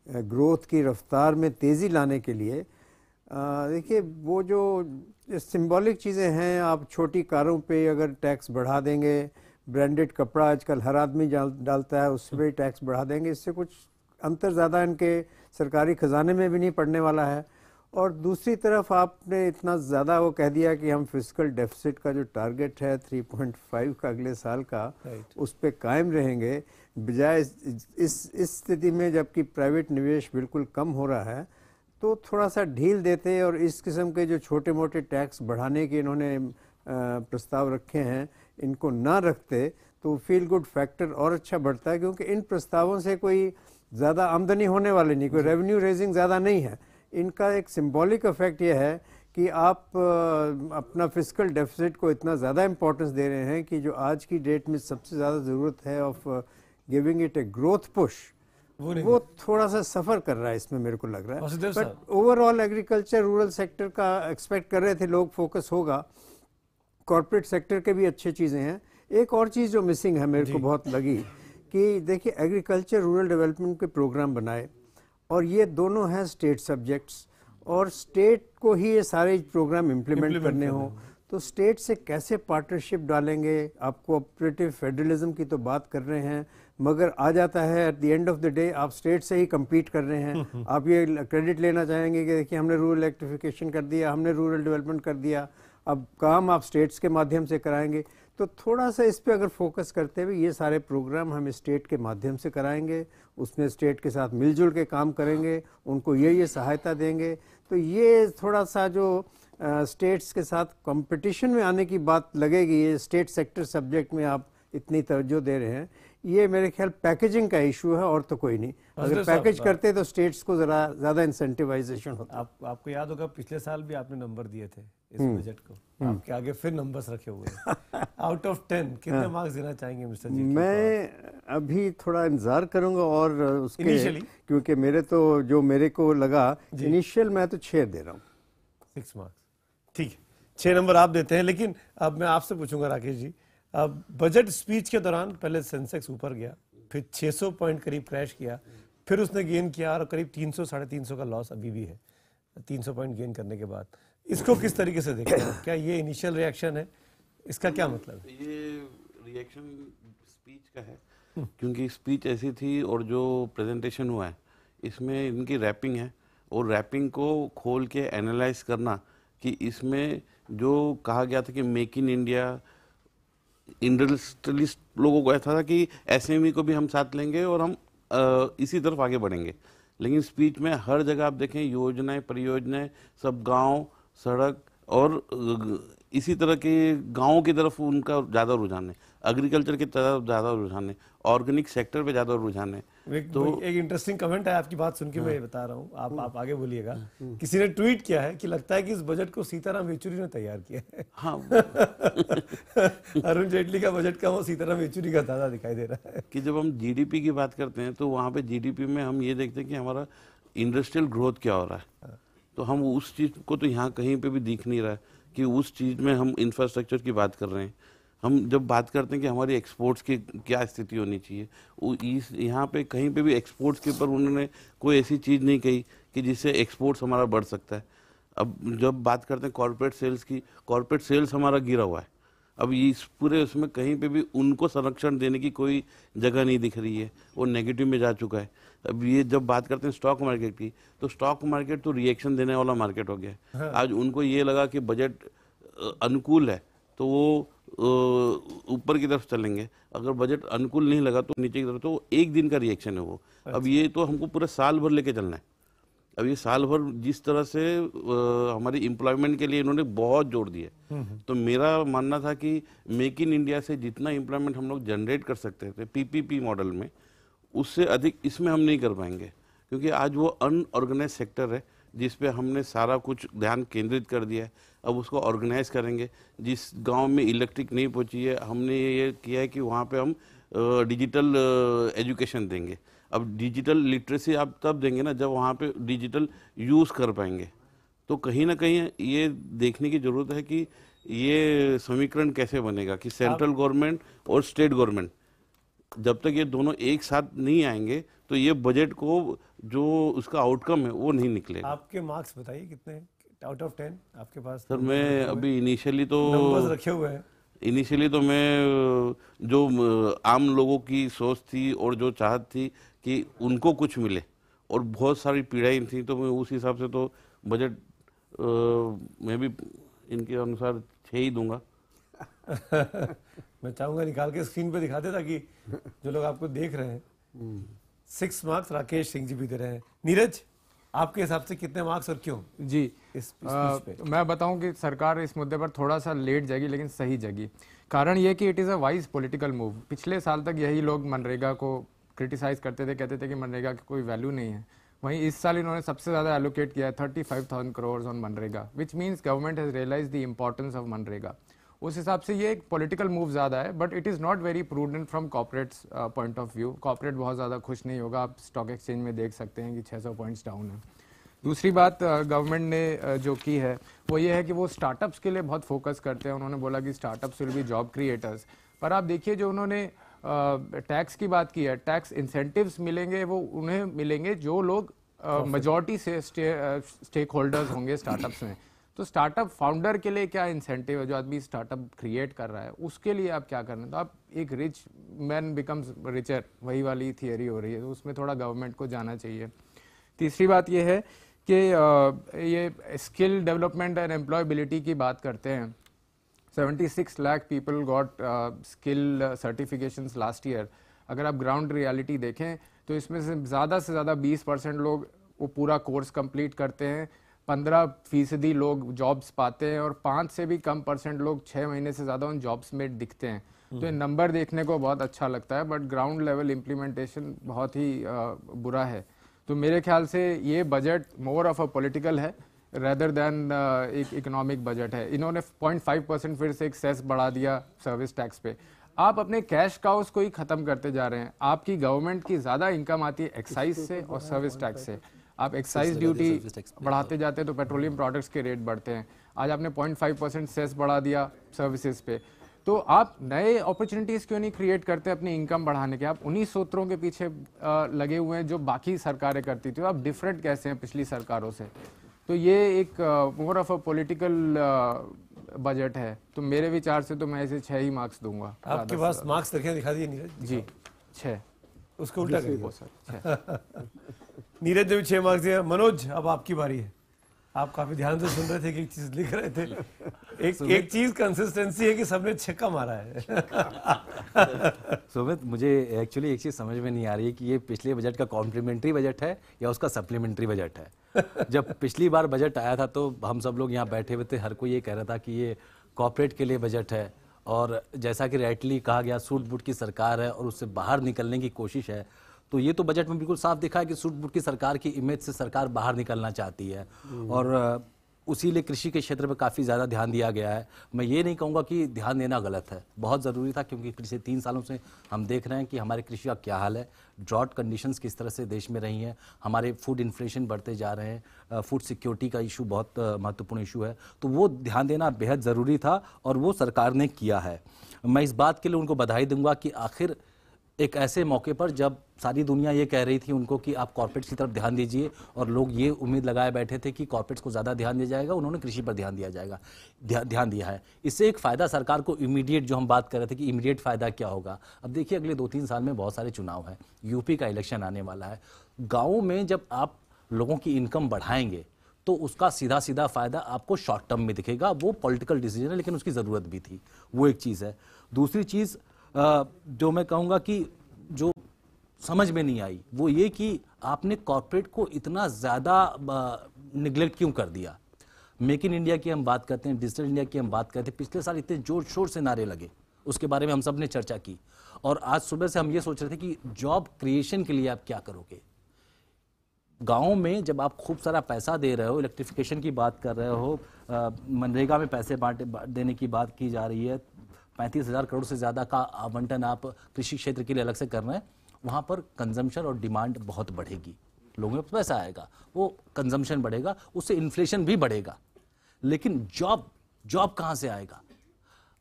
Speaker 7: ग्रोथ की रफ्तार में तेज़ी लाने के लिए। देखिए वो जो सिंबॉलिक चीज़ें हैं, आप छोटी कारों पे अगर टैक्स बढ़ा देंगे, ब्रांडेड कपड़ा आजकल हर आदमी डालता है उस पर टैक्स बढ़ा देंगे, इससे कुछ अंतर ज़्यादा इनके सरकारी ख़जाने में भी नहीं पड़ने वाला है। और दूसरी तरफ आपने इतना ज़्यादा वो कह दिया कि हम फिस्कल डेफिसिट का जो टारगेट है 3.5 का अगले साल का, उस पर कायम रहेंगे, बजाय इस स्थिति में जबकि प्राइवेट निवेश बिल्कुल कम हो रहा है तो थोड़ा सा ढील देते और इस किस्म के जो छोटे मोटे टैक्स बढ़ाने के इन्होंने प्रस्ताव रखे हैं इनको ना रखते तो फील गुड फैक्टर और अच्छा बढ़ता है, क्योंकि इन प्रस्तावों से कोई ज़्यादा आमदनी होने वाली नहीं, कोई रेवेन्यू रेजिंग ज़्यादा नहीं है। इनका एक सिंबॉलिक इफेक्ट ये है कि आप अपना फिस्कल डेफिसिट को इतना ज़्यादा इम्पोर्टेंस दे रहे हैं कि जो आज की डेट में सबसे ज़्यादा ज़रूरत है of giving it a growth push, वो थोड़ा सा सफ़र कर रहा है इसमें मेरे को लग रहा है। But overall agriculture rural sector का एक्सपेक्ट कर रहे थे लोग फोकस होगा, कॉर्पोरेट सेक्टर के भी अच्छी चीज़ें हैं। एक और चीज़ जो मिसिंग है मेरे को बहुत लगी कि देखिए एग्रीकल्चर रूरल डेवलपमेंट के प्रोग्राम बनाए और ये दोनों हैं स्टेट सब्जेक्ट्स और स्टेट को ही ये सारे प्रोग्राम इम्प्लीमेंट करने हो तो स्टेट से कैसे पार्टनरशिप डालेंगे। आप कोऑपरेटिव फेडरलिज्म की तो बात कर रहे हैं, मगर आ जाता है at the end of the day आप स्टेट से ही compete कर रहे हैं। आप ये क्रेडिट लेना चाहेंगे कि देखिए हमने रूरल इलेक्ट्रिफिकेशन कर दिया, हमने रूरल डेवलपमेंट कर दिया, अब काम आप स्टेट्स के माध्यम से कराएंगे। तो थोड़ा सा इस पे अगर फोकस करते हुए ये सारे प्रोग्राम हम स्टेट के माध्यम से कराएंगे, उसमें स्टेट के साथ मिलजुल के काम करेंगे, उनको ये सहायता देंगे, तो ये थोड़ा सा जो स्टेट्स के साथ कंपटीशन में आने की बात लगेगी। ये स्टेट सेक्टर सब्जेक्ट में आप इतनी तवज्जो दे रहे हैं, ये मेरे ख्याल पैकेजिंग का इशू है और तो कोई नहीं। अगर पैकेज करते तो स्टेट्स को जरा ज्यादा इंसेंटिवाइजेशन होता।
Speaker 6: आपको याद होगा पिछले साल भी आपने नंबर दिए थे इस बजट को, आपके आगे फिर नंबर्स रखे हुए हैं। आउट ऑफ 10 कितने मार्क्स देना चाहेंगे मिस्टर जी?
Speaker 7: मैं अभी थोड़ा इंतजार करूंगा और उसके, क्योंकि मेरे तो जो मेरे को लगा इनिशियल मैं तो 6 दे रहा हूँ।
Speaker 6: 6 मार्क्स ठीक है, 6 नंबर आप देते हैं। लेकिन अब मैं आपसे पूछूंगा राकेश जी, अब बजट स्पीच के दौरान पहले सेंसेक्स ऊपर गया, फिर 600 पॉइंट करीब क्रैश किया, फिर उसने गेन किया और करीब 300 साढ़े 300 का लॉस अभी भी है 300 पॉइंट गेन करने के बाद। इसको किस तरीके से देखते हैं? क्या ये इनिशियल रिएक्शन है, इसका क्या मतलब है?
Speaker 8: ये रिएक्शन स्पीच का है, क्योंकि स्पीच ऐसी थी और जो प्रेजेंटेशन हुआ है इसमें इनकी रैपिंग है और रैपिंग को खोल के एनालाइज करना कि इसमें जो कहा गया था कि मेक इन इंडिया, इंडस्ट्रियलिस्ट लोगों को ऐसा था कि एसएमई को भी हम साथ लेंगे और हम इसी तरफ आगे बढ़ेंगे। लेकिन स्पीच में हर जगह आप देखें योजनाएं, परियोजनाएं, सब गांव, सड़क और इसी तरह के गांवों की तरफ उनका ज़्यादा रुझान है, एग्रीकल्चर की तरफ ज़्यादा रुझान है, ऑर्गेनिक सेक्टर पे ज़्यादा रुझान है। तो
Speaker 6: एक इंटरेस्टिंग कमेंट है आपकी बात सुन के, मैं बता रहा हूँ, आप आगे बोलिएगा। किसी ने ट्वीट किया है कि लगता है कि इस बजट को सीताराम येचुरी ने तैयार किया है।
Speaker 8: हाँ
Speaker 6: अरुण जेटली का बजट का वो सीताराम येचुरी का दादा दिखाई दे रहा है।
Speaker 8: कि जब हम जीडीपी की बात करते हैं तो वहाँ पे जीडीपी में हम ये देखते हैं कि हमारा इंडस्ट्रियल ग्रोथ क्या हो रहा है, तो हम उस चीज़ को तो यहाँ कहीं पे भी दिख नहीं रहा है कि उस चीज़ में हम इंफ्रास्ट्रक्चर की बात कर रहे हैं। हम जब बात करते हैं कि हमारी एक्सपोर्ट्स की क्या स्थिति होनी चाहिए, यहाँ पे कहीं पे भी एक्सपोर्ट्स के ऊपर उन्होंने कोई ऐसी चीज़ नहीं कही कि जिससे एक्सपोर्ट्स हमारा बढ़ सकता है। अब जब बात करते हैं कॉर्पोरेट सेल्स की, कॉर्पोरेट सेल्स हमारा गिरा हुआ है, अब ये इस पूरे उसमें कहीं पे भी उनको संरक्षण देने की कोई जगह नहीं दिख रही है, वो नेगेटिव में जा चुका है। अब ये जब बात करते हैं स्टॉक मार्केट की, तो स्टॉक मार्केट तो रिएक्शन देने वाला मार्केट हो गया है। आज उनको ये लगा कि बजट अनुकूल है तो वो ऊपर की तरफ चलेंगे, अगर बजट अनुकूल नहीं लगा तो नीचे की तरफ, तो एक दिन का रिएक्शन है वो। अब ये तो हमको पूरा साल भर लेके चलना है। अब ये साल भर जिस तरह से हमारी एम्प्लॉयमेंट के लिए इन्होंने बहुत जोर दिया, तो मेरा मानना था कि मेक इन इंडिया से जितना एम्प्लॉयमेंट हम लोग जनरेट कर सकते थे पीपीपी मॉडल में, उससे अधिक इसमें हम नहीं कर पाएंगे, क्योंकि आज वो अनऑर्गेनाइज सेक्टर है जिस पे हमने सारा कुछ ध्यान केंद्रित कर दिया है। अब उसको ऑर्गेनाइज करेंगे। जिस गांव में इलेक्ट्रिक नहीं पहुंची है, हमने ये किया है कि वहाँ पे हम डिजिटल एजुकेशन देंगे। अब डिजिटल लिटरेसी आप तब देंगे ना जब वहाँ पे डिजिटल यूज़ कर पाएंगे। तो कहीं ना कहीं ये देखने की ज़रूरत है कि ये समीकरण कैसे बनेगा कि सेंट्रल गवर्नमेंट और स्टेट गवर्नमेंट जब तक ये दोनों एक साथ नहीं आएंगे तो ये बजट को जो उसका आउटकम है वो नहीं निकलेगा।
Speaker 6: आपके मार्क्स बताइए कितने आउट ऑफ 10 आपके पास?
Speaker 8: सर मैं अभी इनिशियली तो
Speaker 6: नंबर्स रखे हुए हैं।
Speaker 8: इनिशियली तो मैं जो आम लोगों की सोच थी और जो चाहत थी कि उनको कुछ मिले और बहुत सारी पीड़ाएं थी, तो मैं उस हिसाब से तो बजट मैं भी इनके अनुसार 6 ही दूंगा।
Speaker 6: मैं चाहूंगा निकाल के स्क्रीन पे दिखा दे ताकि जो लोग आपको देख रहे हैं। 6 मार्क्स राकेश सिंह जी भी दे रहे हैं। नीरज, आपके हिसाब से कितने मार्क्स और क्यों?
Speaker 9: जी
Speaker 6: इस पे
Speaker 9: मैं बताऊं कि सरकार इस मुद्दे पर थोड़ा सा लेट जाएगी लेकिन सही जगी। कारण ये कि it is a wise political move. पिछले साल तक यही लोग मनरेगा को क्रिटिसाइज करते थे, कहते थे कि मनरेगा की कोई वैल्यू नहीं है। वहीं इस साल इन्होंने सबसे ज़्यादा एलोकेट किया है 35,000 crore on MNREGA, which means government has realise the importance of MNREGA. उस हिसाब से ये एक पॉलिटिकल मूव ज़्यादा है, but it is not very prudent from corporates point of view. Corporate बहुत ज़्यादा खुश नहीं होगा। आप स्टॉक एक्सचेंज में देख सकते हैं कि 600 पॉइंट्स डाउन है। दूसरी बात गवर्नमेंट ने जो की है वो ये है कि वो स्टार्टअप्स के लिए बहुत फोकस करते हैं। उन्होंने बोला कि startups will be job creators, पर आप देखिए जो उन्होंने टैक्स की बात की है, टैक्स इंसेंटिव्स मिलेंगे वो उन्हें मिलेंगे जो लोग मेजॉरिटी से स्टेक होल्डर्स होंगे स्टार्टअप्स में। तो स्टार्टअप फाउंडर के लिए क्या इंसेंटिव है? जो आदमी स्टार्टअप क्रिएट कर रहा है उसके लिए आप क्या करना है? तो आप एक रिच मैन बिकम्स रिचर, वही वाली थियरी हो रही है, तो उसमें थोड़ा गवर्नमेंट को जाना चाहिए। तीसरी बात यह है कि ये स्किल डेवलपमेंट एंड एम्प्लॉयबिलिटी की बात करते हैं। 76 lakh people got skill certifications last year. अगर आप ग्राउंड रियलिटी देखें तो इसमें से ज़्यादा 20% लोग वो पूरा कोर्स कंप्लीट करते हैं, 15% लोग जॉब्स पाते हैं और 5 से भी कम % लोग 6 महीने से ज़्यादा उन जॉब्स में दिखते हैं। तो ये नंबर देखने को बहुत अच्छा लगता है, बट ग्राउंड लेवल इम्प्लीमेंटेशन बहुत ही बुरा है। तो मेरे ख्याल से ये budget more of a political है रेदर देन एक इकोनॉमिक बजट है। इन्होंने 0.5% फिर से एक सेस बढ़ा दिया सर्विस टैक्स पे। आप अपने कैश काउस को ही खत्म करते जा रहे हैं। आपकी गवर्नमेंट की ज़्यादा इनकम आती है एक्साइज से और सर्विस टैक्स से। आप एक्साइज ड्यूटी बढ़ाते जाते हैं तो पेट्रोलियम प्रोडक्ट्स के रेट बढ़ते हैं। आज आपने 0.5% सेस बढ़ा दिया सर्विसेज पे। तो आप नए अपॉर्चुनिटीज़ क्यों नहीं क्रिएट करते अपनी इनकम बढ़ाने के? आप उन्हीं सूत्रों के पीछे लगे हुए हैं जो बाकी सरकारें करती थी। तो आप डिफरेंट कैसे हैं पिछली सरकारों से? तो ये एक more of a political budget है। तो मेरे विचार से तो मैं इसे 6 ही मार्क्स दूंगा।
Speaker 6: आपके पास मार्क्स रखे दिखा दिए नीरज
Speaker 9: जी 6।
Speaker 6: उसको उल्टा करिए
Speaker 9: सर।
Speaker 6: नीरज ने भी 6 मार्क्स दिया। मनोज, अब आपकी बारी है। आप काफी ध्यान से सुन रहे थे कि एक चीज लिख रहे थे। एक चीज कंसिस्टेंसी है कि सबने छक्का मारा है।
Speaker 10: सुमित, मुझे एक्चुअली एक चीज समझ में नहीं आ रही है कि ये पिछले बजट का कॉम्प्लीमेंट्री बजट है या उसका सप्लीमेंट्री बजट है। जब पिछली बार बजट आया था तो हम सब लोग यहाँ बैठे हुए थे, हर कोई ये कह रहा था कि ये कॉर्पोरेट के लिए बजट है, और जैसा कि राइटली कहा गया सूट बूट की सरकार है और उससे बाहर निकलने की कोशिश है। तो ये तो बजट में बिल्कुल साफ दिखा है कि सूट बूट की सरकार की इमेज से सरकार बाहर निकलना चाहती है, और उसी लिए कृषि के क्षेत्र में काफ़ी ज़्यादा ध्यान दिया गया है। मैं ये नहीं कहूँगा कि ध्यान देना गलत है, बहुत ज़रूरी था, क्योंकि पिछले 3 सालों से हम देख रहे हैं कि हमारे कृषि का क्या हाल है, ड्रॉट कंडीशंस किस तरह से देश में रही हैं, हमारे फूड इन्फ्लेशन बढ़ते जा रहे हैं, फूड सिक्योरिटी का इशू बहुत महत्वपूर्ण इशू है। तो वो ध्यान देना बेहद ज़रूरी था और वो सरकार ने किया है। मैं इस बात के लिए उनको बधाई दूंगा कि आखिर एक ऐसे मौके पर जब सारी दुनिया ये कह रही थी उनको कि आप कॉर्पोरेट्स की तरफ ध्यान दीजिए, और लोग ये उम्मीद लगाए बैठे थे कि कॉर्पोरेट्स को ज़्यादा ध्यान दिया जाएगा, उन्होंने कृषि पर ध्यान दिया जाएगा, ध्यान दिया है। इससे एक फ़ायदा सरकार को इमीडिएट, जो हम बात कर रहे थे कि इमीडिएट फ़ायदा क्या होगा, अब देखिए अगले 2-3 साल में बहुत सारे चुनाव हैं, यूपी का इलेक्शन आने वाला है। गाँव में जब आप लोगों की इनकम बढ़ाएंगे तो उसका सीधा सीधा फ़ायदा आपको शॉर्ट टर्म में दिखेगा। वो पॉलिटिकल डिसीजन है, लेकिन उसकी ज़रूरत भी थी, वो एक चीज़ है। दूसरी चीज़ जो मैं कहूँगा कि जो समझ में नहीं आई वो ये कि आपने कॉर्पोरेट को इतना ज़्यादा निगलेक्ट क्यों कर दिया। मेक इन इंडिया की हम बात करते हैं, डिजिटल इंडिया की हम बात करते हैं, पिछले साल इतने जोर शोर से नारे लगे, उसके बारे में हम सब ने चर्चा की, और आज सुबह से हम ये सोच रहे थे कि जॉब क्रिएशन के लिए आप क्या करोगे। गाँव में जब आप खूब सारा पैसा दे रहे हो, इलेक्ट्रिफिकेशन की बात कर रहे हो, मनरेगा में पैसे देने की बात की जा रही है, 35,000 करोड़ से ज़्यादा का आवंटन आप कृषि क्षेत्र के लिए अलग से कर रहे हैं, वहाँ पर कंजम्पशन और डिमांड बहुत बढ़ेगी, लोगों में पैसा आएगा, वो कंजम्पशन बढ़ेगा, उससे इन्फ्लेशन भी बढ़ेगा। लेकिन जॉब कहाँ से आएगा।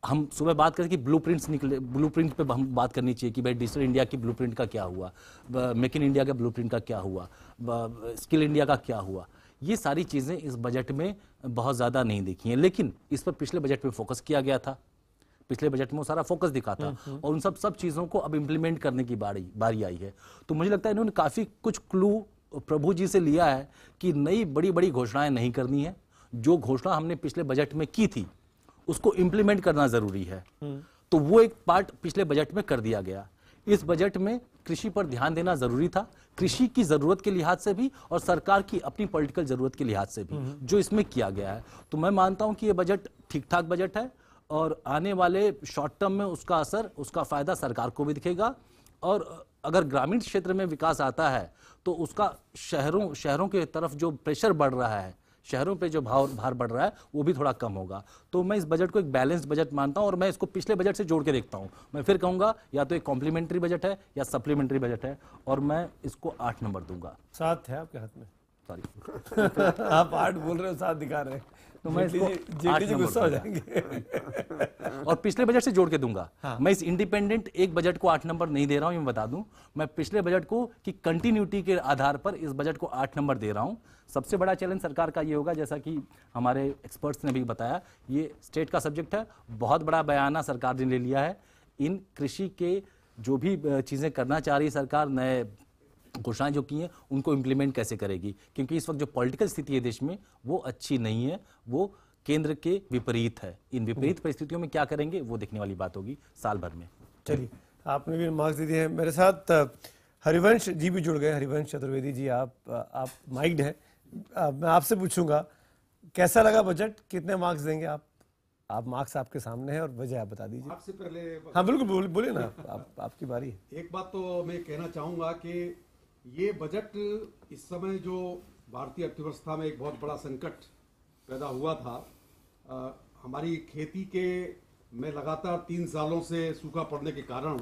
Speaker 10: हम सुबह बात करें कि ब्लूप्रिंट्स निकले, ब्लूप्रिंट पे हम बात करनी चाहिए कि भाई डिजिटल इंडिया की ब्लूप्रिंट का क्या हुआ, मेक इन इंडिया के ब्लूप्रिंट का क्या हुआ, स्किल इंडिया का क्या हुआ। ये सारी चीज़ें इस बजट में बहुत ज़्यादा नहीं देखी हैं, लेकिन इस पर पिछले बजट में फोकस किया गया था, पिछले बजट में वो सारा फोकस दिखा था, और उन सब चीज़ों को अब इम्प्लीमेंट करने की बारी आई है। तो मुझे लगता है इन्होंने काफ़ी कुछ क्लू प्रभु जी से लिया है कि नई बड़ी बड़ी घोषणाएं नहीं करनी है, जो घोषणा हमने पिछले बजट में की थी उसको इम्प्लीमेंट करना जरूरी है। तो वो एक पार्ट पिछले बजट में कर दिया गया। इस बजट में कृषि पर ध्यान देना जरूरी था, कृषि की जरूरत के लिहाज से भी और सरकार की अपनी पॉलिटिकल जरूरत के लिहाज से भी, जो इसमें किया गया है। तो मैं मानता हूं कि ये बजट ठीक ठाक बजट है, और आने वाले शॉर्ट टर्म में उसका असर, उसका फायदा सरकार को भी दिखेगा, और अगर ग्रामीण क्षेत्र में विकास आता है तो उसका शहरों के तरफ जो प्रेशर बढ़ रहा है, शहरों पे जो भार बढ़ रहा है, वो भी थोड़ा कम होगा। तो मैं इस बजट को एक बैलेंस्ड बजट मानता हूं, और मैं इसको पिछले बजट से जोड़ के देखता हूं। मैं फिर कहूंगा या तो एक कॉम्प्लीमेंट्री बजट है या सप्लीमेंट्री बजट है, और मैं इसको 8 नंबर दूंगा।
Speaker 6: 7 है आपके हाथ में,
Speaker 10: सॉरी
Speaker 6: आप 8 बोल रहे हो, 7 दिखा रहे हैं,
Speaker 10: तो मैं इसको 8 नंबर
Speaker 6: गुस्सा हो जाएंगे।
Speaker 10: और पिछले बजट से जोड़ के दूंगा। हाँ। मैं इस इंडिपेंडेंट एक बजट को 8 नंबर नहीं दे रहा हूं, ये मैं बता दूं। मैं पिछले बजट को की कंटिन्यूटी के आधार पर इस बजट को 8 नंबर दे रहा हूं। सबसे बड़ा चैलेंज सरकार का ये होगा, जैसा कि हमारे एक्सपर्ट्स ने भी बताया, ये स्टेट का सब्जेक्ट है, बहुत बड़ा बयाना सरकार ने ले लिया है। इन कृषि के जो भी चीजें करना चाह रही है सरकार, नए घोषणाएं जो की हैं, उनको इम्प्लीमेंट कैसे करेगी, क्योंकि इस वक्त जो पॉलिटिकल स्थिति है देश में वो अच्छी नहीं है, वो केंद्र के विपरीत है। इन विपरीत परिस्थितियों में क्या करेंगे वो देखने वाली बात होगी साल भर में।
Speaker 6: चलिए, आपने भी मार्क्स दे दिए हैं। मेरे साथ हरिवंश जी भी जुड़ गए। हरिवंश चतुर्वेदी जी, आप माइक्ड हैं, मैं आपसे पूछूंगा कैसा लगा बजट, कितने मार्क्स देंगे आप? मार्क्स आपके सामने हैं और वजह आप बता दीजिए।
Speaker 11: आपसे पहले
Speaker 6: हाँ बिल्कुल, बोलिए ना, आपकी बारी है।
Speaker 11: एक बात तो मैं कहना चाहूंगा कि ये बजट इस समय जो भारतीय अर्थव्यवस्था में एक बहुत बड़ा संकट पैदा हुआ था, हमारी खेती के में लगातार 3 सालों से सूखा पड़ने के कारण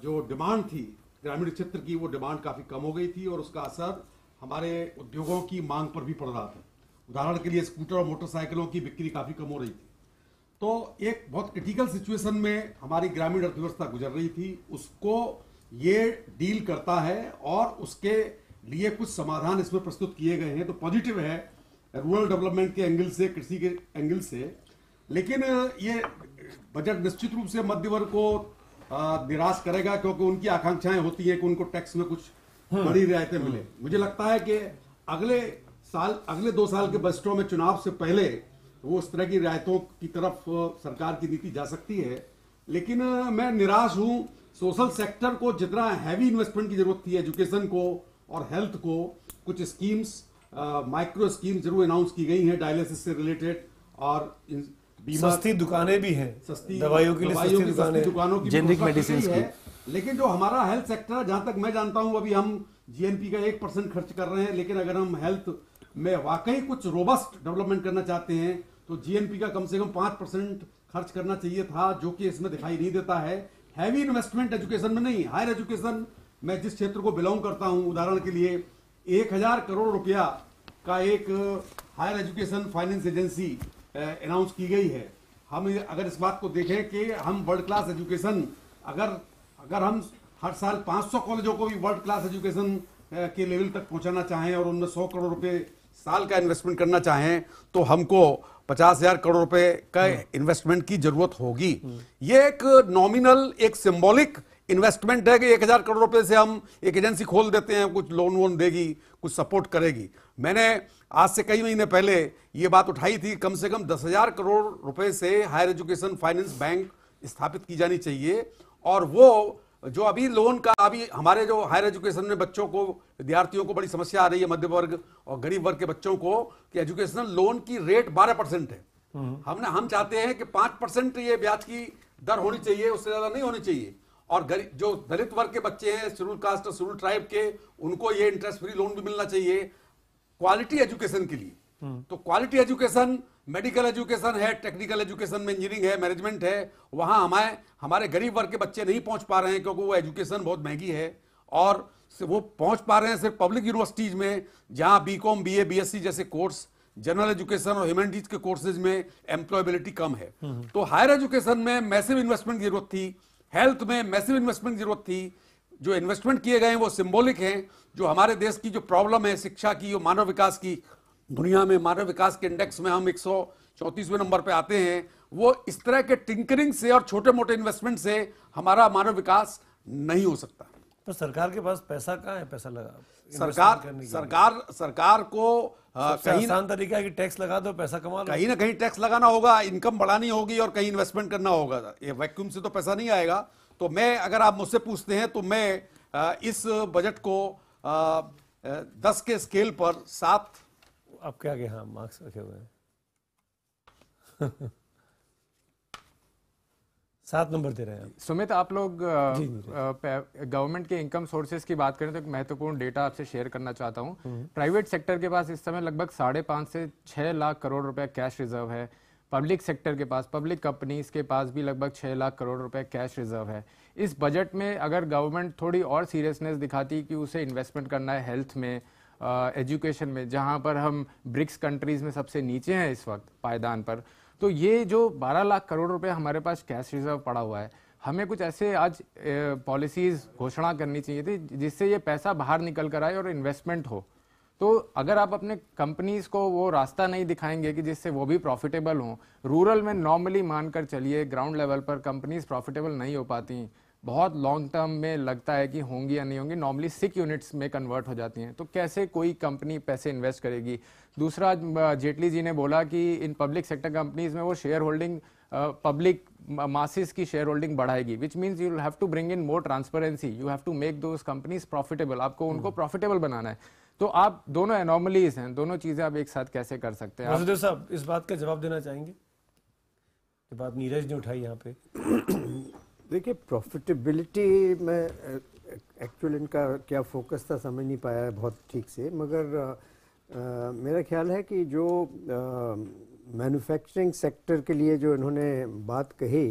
Speaker 11: जो डिमांड थी ग्रामीण क्षेत्र की, वो डिमांड काफ़ी कम हो गई थी, और उसका असर हमारे उद्योगों की मांग पर भी पड़ रहा था। उदाहरण के लिए स्कूटर और मोटरसाइकिलों की बिक्री काफ़ी कम हो रही थी। तो एक बहुत क्रिटिकल सिचुएशन में हमारी ग्रामीण अर्थव्यवस्था गुजर रही थी, उसको ये डील करता है, और उसके लिए कुछ समाधान इसमें प्रस्तुत किए गए हैं। तो पॉजिटिव है रूरल डेवलपमेंट के एंगल से, कृषि के एंगल से। लेकिन ये बजट निश्चित रूप से मध्य वर्ग को निराश करेगा, क्योंकि उनकी आकांक्षाएं होती है कि उनको टैक्स में कुछ बड़ी रियायतें मिले। मुझे लगता है कि अगले 2 साल के बजटों में चुनाव से पहले वो उस तरह की रियायतों की तरफ सरकार की नीति जा सकती है। लेकिन मैं निराश हूं। सोशल सेक्टर को जितना हैवी इन्वेस्टमेंट की जरूरत थी, एजुकेशन को और हेल्थ को, कुछ स्कीम्स, माइक्रो स्कीम जरूर अनाउंस की गई हैं डायलिसिस से रिलेटेड, और
Speaker 6: सस्ती दुकानें भी हैं,
Speaker 11: सस्ती
Speaker 6: दवाइयों की सस्ती
Speaker 11: दुकानों की
Speaker 10: जेनरिक मेडिसिन की।
Speaker 11: लेकिन जो हमारा हेल्थ सेक्टर है, जहां तक मैं जानता हूं, अभी हम जीएनपी का 1% खर्च कर रहे हैं। लेकिन अगर हम हेल्थ में वाकई कुछ रोबस्ट डेवलपमेंट करना चाहते हैं तो जीएनपी का कम से कम 5% खर्च करना चाहिए था, जो कि इसमें दिखाई नहीं देता है। हैवी इन्वेस्टमेंट एजुकेशन में नहीं, हायर एजुकेशन, मैं जिस क्षेत्र को बिलोंग करता हूं, उदाहरण के लिए 1000 करोड़ रुपया का एक higher education finance agency announce की गई है। हम अगर इस बात को देखें कि हम वर्ल्ड क्लास एजुकेशन अगर अगर हम हर साल 500 कॉलेजों को भी वर्ल्ड क्लास एजुकेशन के लेवल तक पहुंचाना चाहें और उनमें 100 करोड़ रुपए साल का इन्वेस्टमेंट करना चाहें तो हमको 50,000 करोड़ रुपए का इन्वेस्टमेंट की जरूरत होगी। ये एक नॉमिनल, एक सिंबॉलिक इन्वेस्टमेंट है कि 1,000 करोड़ रुपए से हम एक एजेंसी खोल देते हैं, कुछ लोन वोन देगी, कुछ सपोर्ट करेगी। मैंने आज से कई महीने पहले ये बात उठाई थी, कम से कम 10,000 करोड़ रुपए से हायर एजुकेशन फाइनेंस बैंक स्थापित की जानी चाहिए। और वो जो अभी लोन का, अभी हमारे जो हायर एजुकेशन में बच्चों को, विद्यार्थियों को बड़ी समस्या आ रही है, मध्य वर्ग और गरीब वर्ग के बच्चों को, कि एजुकेशनल लोन की रेट 12% है। हम चाहते हैं कि 5% ये ब्याज की दर होनी चाहिए, उससे ज्यादा नहीं होनी चाहिए। और जो दलित वर्ग के बच्चे हैं, शेड्यूल कास्ट और शेड्यूल ट्राइब के, उनको ये इंटरेस्ट फ्री लोन भी मिलना चाहिए क्वालिटी एजुकेशन के लिए। तो क्वालिटी एजुकेशन, मेडिकल एजुकेशन है, टेक्निकल एजुकेशन में इंजीनियरिंग है, मैनेजमेंट है, वहां हमारे गरीब वर्ग के बच्चे नहीं पहुंच पा रहे हैं क्योंकि वो एजुकेशन बहुत महंगी है। और वो पहुंच पा रहे हैं सिर्फ पब्लिक यूनिवर्सिटीज में, जहां बीकॉम, बीए, बीएससी जैसे कोर्स, जनरल एजुकेशन और ह्यूमैनिटीज के कोर्सेज में एम्प्लॉयबिलिटी कम है। तो हायर एजुकेशन में मैसिव इन्वेस्टमेंट की जरूरत थी, हेल्थ में मैसिव इन्वेस्टमेंट की जरूरत थी। जो इन्वेस्टमेंट किए गए हैं वो सिंबॉलिक हैं। जो हमारे देश की जो प्रॉब्लम है शिक्षा की और मानव विकास की, दुनिया में मानव विकास के इंडेक्स में हम 134वें नंबर पे आते हैं, वो इस तरह के टिंकरिंग से और छोटे मोटे इन्वेस्टमेंट से हमारा मानव विकास नहीं हो सकता।
Speaker 6: तो सरकार के पास पैसा कहाँ है, पैसा लगा
Speaker 11: सरकार को
Speaker 6: कहीं आसान तरीका है कि टैक्स लगा दो, पैसा कमा लो।
Speaker 11: कहीं ना कहीं टैक्स लगाना होगा, इनकम बढ़ानी होगी और कहीं इन्वेस्टमेंट करना होगा। ये वैक्यूम से तो पैसा नहीं आएगा। तो मैं, अगर आप मुझसे पूछते हैं तो मैं इस बजट को 10 के स्केल पर 7।
Speaker 6: आपके आगे हाँ मार्क्स रखे हुए हैं 7 नंबर दे रहे हैं।
Speaker 9: सुमित, आप लोग गवर्नमेंट के इनकम सोर्सेज की बात करें तो एक महत्वपूर्ण डेटा आपसे शेयर करना चाहता हूं। प्राइवेट सेक्टर के पास इस समय लगभग 5.5 से 6 लाख करोड़ रुपए कैश रिजर्व है। पब्लिक सेक्टर के पास, पब्लिक कंपनीज के पास भी लगभग 6 लाख करोड़ रुपए कैश रिजर्व है। इस बजट में अगर गवर्नमेंट थोड़ी और सीरियसनेस दिखाती कि उसे इन्वेस्टमेंट करना है हेल्थ में, एजुकेशन में, जहां पर हम ब्रिक्स कंट्रीज में सबसे नीचे हैं इस वक्त पायदान पर, तो ये जो 12 लाख करोड़ रुपए हमारे पास कैश रिजर्व पड़ा हुआ है, हमें कुछ ऐसे आज पॉलिसीज घोषणा करनी चाहिए थी जिससे ये पैसा बाहर निकल कर आए और इन्वेस्टमेंट हो। तो अगर आप अपने कंपनीज को वो रास्ता नहीं दिखाएंगे कि जिससे वो भी प्रॉफिटेबल हों, रूरल में नॉर्मली मानकर चलिए ग्राउंड लेवल पर कंपनीज प्रॉफिटेबल नहीं हो पाती, बहुत लॉन्ग टर्म में लगता है कि होंगी या नहीं होंगी, नॉर्मली 6 यूनिट्स में कन्वर्ट हो जाती हैं, तो कैसे कोई कंपनी पैसे इन्वेस्ट करेगी। दूसरा, जेटली जी ने बोला कि इन पब्लिक सेक्टर कंपनीज में वो शेयर होल्डिंग, पब्लिक मासेस की शेयर होल्डिंग बढ़ाएगी, which means you have to bring in more transparency, you have to make those companies profitable, आपको उनको प्रॉफिटेबल बनाना है। तो आप दोनों एनॉमलीज हैं, दोनों चीजें आप एक साथ कैसे कर सकते हैं?
Speaker 6: वासुदेव साहब इस बात का जवाब देना चाहेंगे, ये बात नीरज ने उठाई यहाँ पे।
Speaker 7: देखिए, प्रॉफिटेबिलिटी में एक्चुअली इनका क्या फोकस था समझ नहीं पाया है बहुत ठीक से, मगर मेरा ख्याल है कि जो मैन्युफैक्चरिंग सेक्टर के लिए जो इन्होंने बात कही,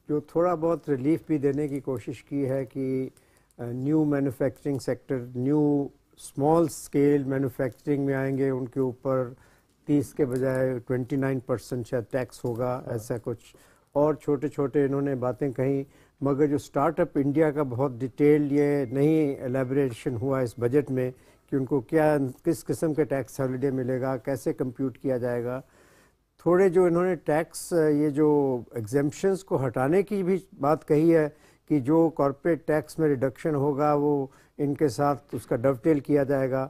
Speaker 7: जो थोड़ा बहुत रिलीफ भी देने की कोशिश की है कि new manufacturing sector, new small scale manufacturing में आएंगे, उनके ऊपर 30 के बजाय 29% शायद टैक्स होगा, ऐसा कुछ और छोटे छोटे इन्होंने बातें कही। मगर जो स्टार्टअप इंडिया का बहुत डिटेल ये नहीं एलेबरेशन हुआ इस बजट में कि उनको क्या, किस किस्म के टैक्स हॉलिडे मिलेगा, कैसे कंप्यूट किया जाएगा। थोड़े जो इन्होंने टैक्स, ये जो एग्जेम्पशंस को हटाने की भी बात कही है कि जो कॉर्पोरेट टैक्स में रिडक्शन होगा वो इनके साथ उसका डवटेल किया जाएगा।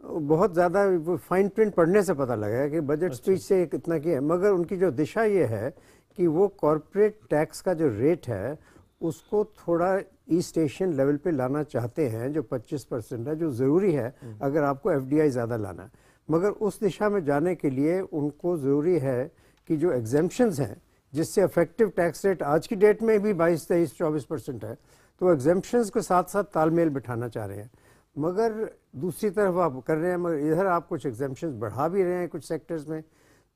Speaker 7: बहुत ज़्यादा फाइन प्रिंट पढ़ने से पता लगा कि बजट स्पीच से कितना किया है, मगर उनकी जो दिशा ये है कि वो कॉर्पोरेट टैक्स का जो रेट है उसको थोड़ा ईस्ट एशियन लेवल पे लाना चाहते हैं, जो 25% है, जो ज़रूरी है अगर आपको FDI ज़्यादा लाना है। मगर उस दिशा में जाने के लिए उनको ज़रूरी है कि जो एग्जेम्पशंस हैं, जिससे इफेक्टिव टैक्स रेट आज की डेट में भी 22, 23, 24% है, तो एग्जेम्पशंस के साथ साथ तालमेल बिठाना चाह रहे हैं। मगर दूसरी तरफ आप कर रहे हैं, मगर इधर आप कुछ एग्जेम्पशंस बढ़ा भी रहे हैं कुछ सेक्टर्स में,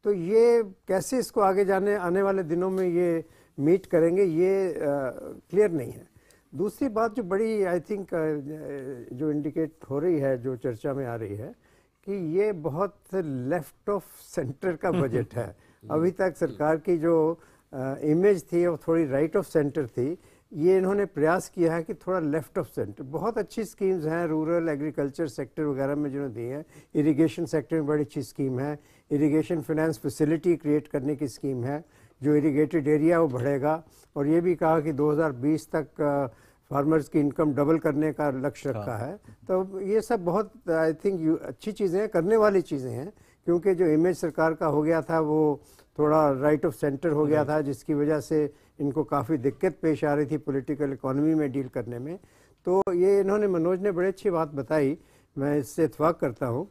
Speaker 7: तो ये कैसे इसको आगे आने वाले दिनों में ये मीट करेंगे, ये क्लियर नहीं है। दूसरी बात जो बड़ी आई थिंक जो इंडिकेट हो रही है, जो चर्चा में आ रही है, कि ये बहुत लेफ्ट ऑफ सेंटर का बजट है। अभी तक सरकार की जो इमेज थी वो थोड़ी राइट ऑफ सेंटर थी। ये इन्होंने प्रयास किया है कि थोड़ा लेफ्ट ऑफ सेंटर, बहुत अच्छी स्कीम्स हैं रूरल एग्रीकल्चर सेक्टर वगैरह में जिन्होंने दी हैं, इरिगेशन सेक्टर में बड़ी अच्छी स्कीम है, इरिगेशन फाइनेंस फैसिलिटी क्रिएट करने की स्कीम है, जो इरिगेटेड एरिया वो बढ़ेगा, और ये भी कहा कि 2020 तक फार्मर्स की इनकम डबल करने का लक्ष्य रखा है। तो ये सब बहुत आई थिंक अच्छी चीज़ें हैं, करने वाली चीज़ें हैं, क्योंकि जो इमेज सरकार का हो गया था वो थोड़ा राइट ऑफ सेंटर हो गया था, जिसकी वजह से इनको काफ़ी दिक्कत पेश आ रही थी पॉलिटिकल इकोनॉमी में डील करने में। तो ये इन्होंने, मनोज ने बड़ी अच्छी बात बताई, मैं इससे इत्फाक करता हूँ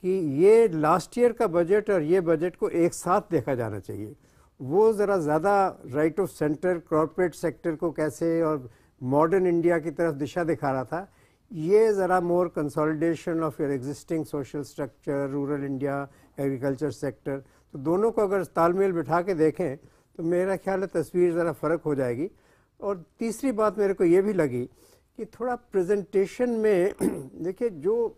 Speaker 7: कि ये लास्ट ईयर का बजट और ये बजट को एक साथ देखा जाना चाहिए। वो ज़रा ज़्यादा right of centre, corporate sector को कैसे और मॉडर्न इंडिया की तरफ दिशा दिखा रहा था, ये ज़रा more consolidation of your existing social structure, rural India, agriculture sector, तो दोनों को अगर तालमेल बिठा के देखें तो मेरा ख्याल है तस्वीर ज़रा फ़र्क हो जाएगी। और तीसरी बात मेरे को ये भी लगी कि थोड़ा प्रेजेंटेशन में देखिए, जो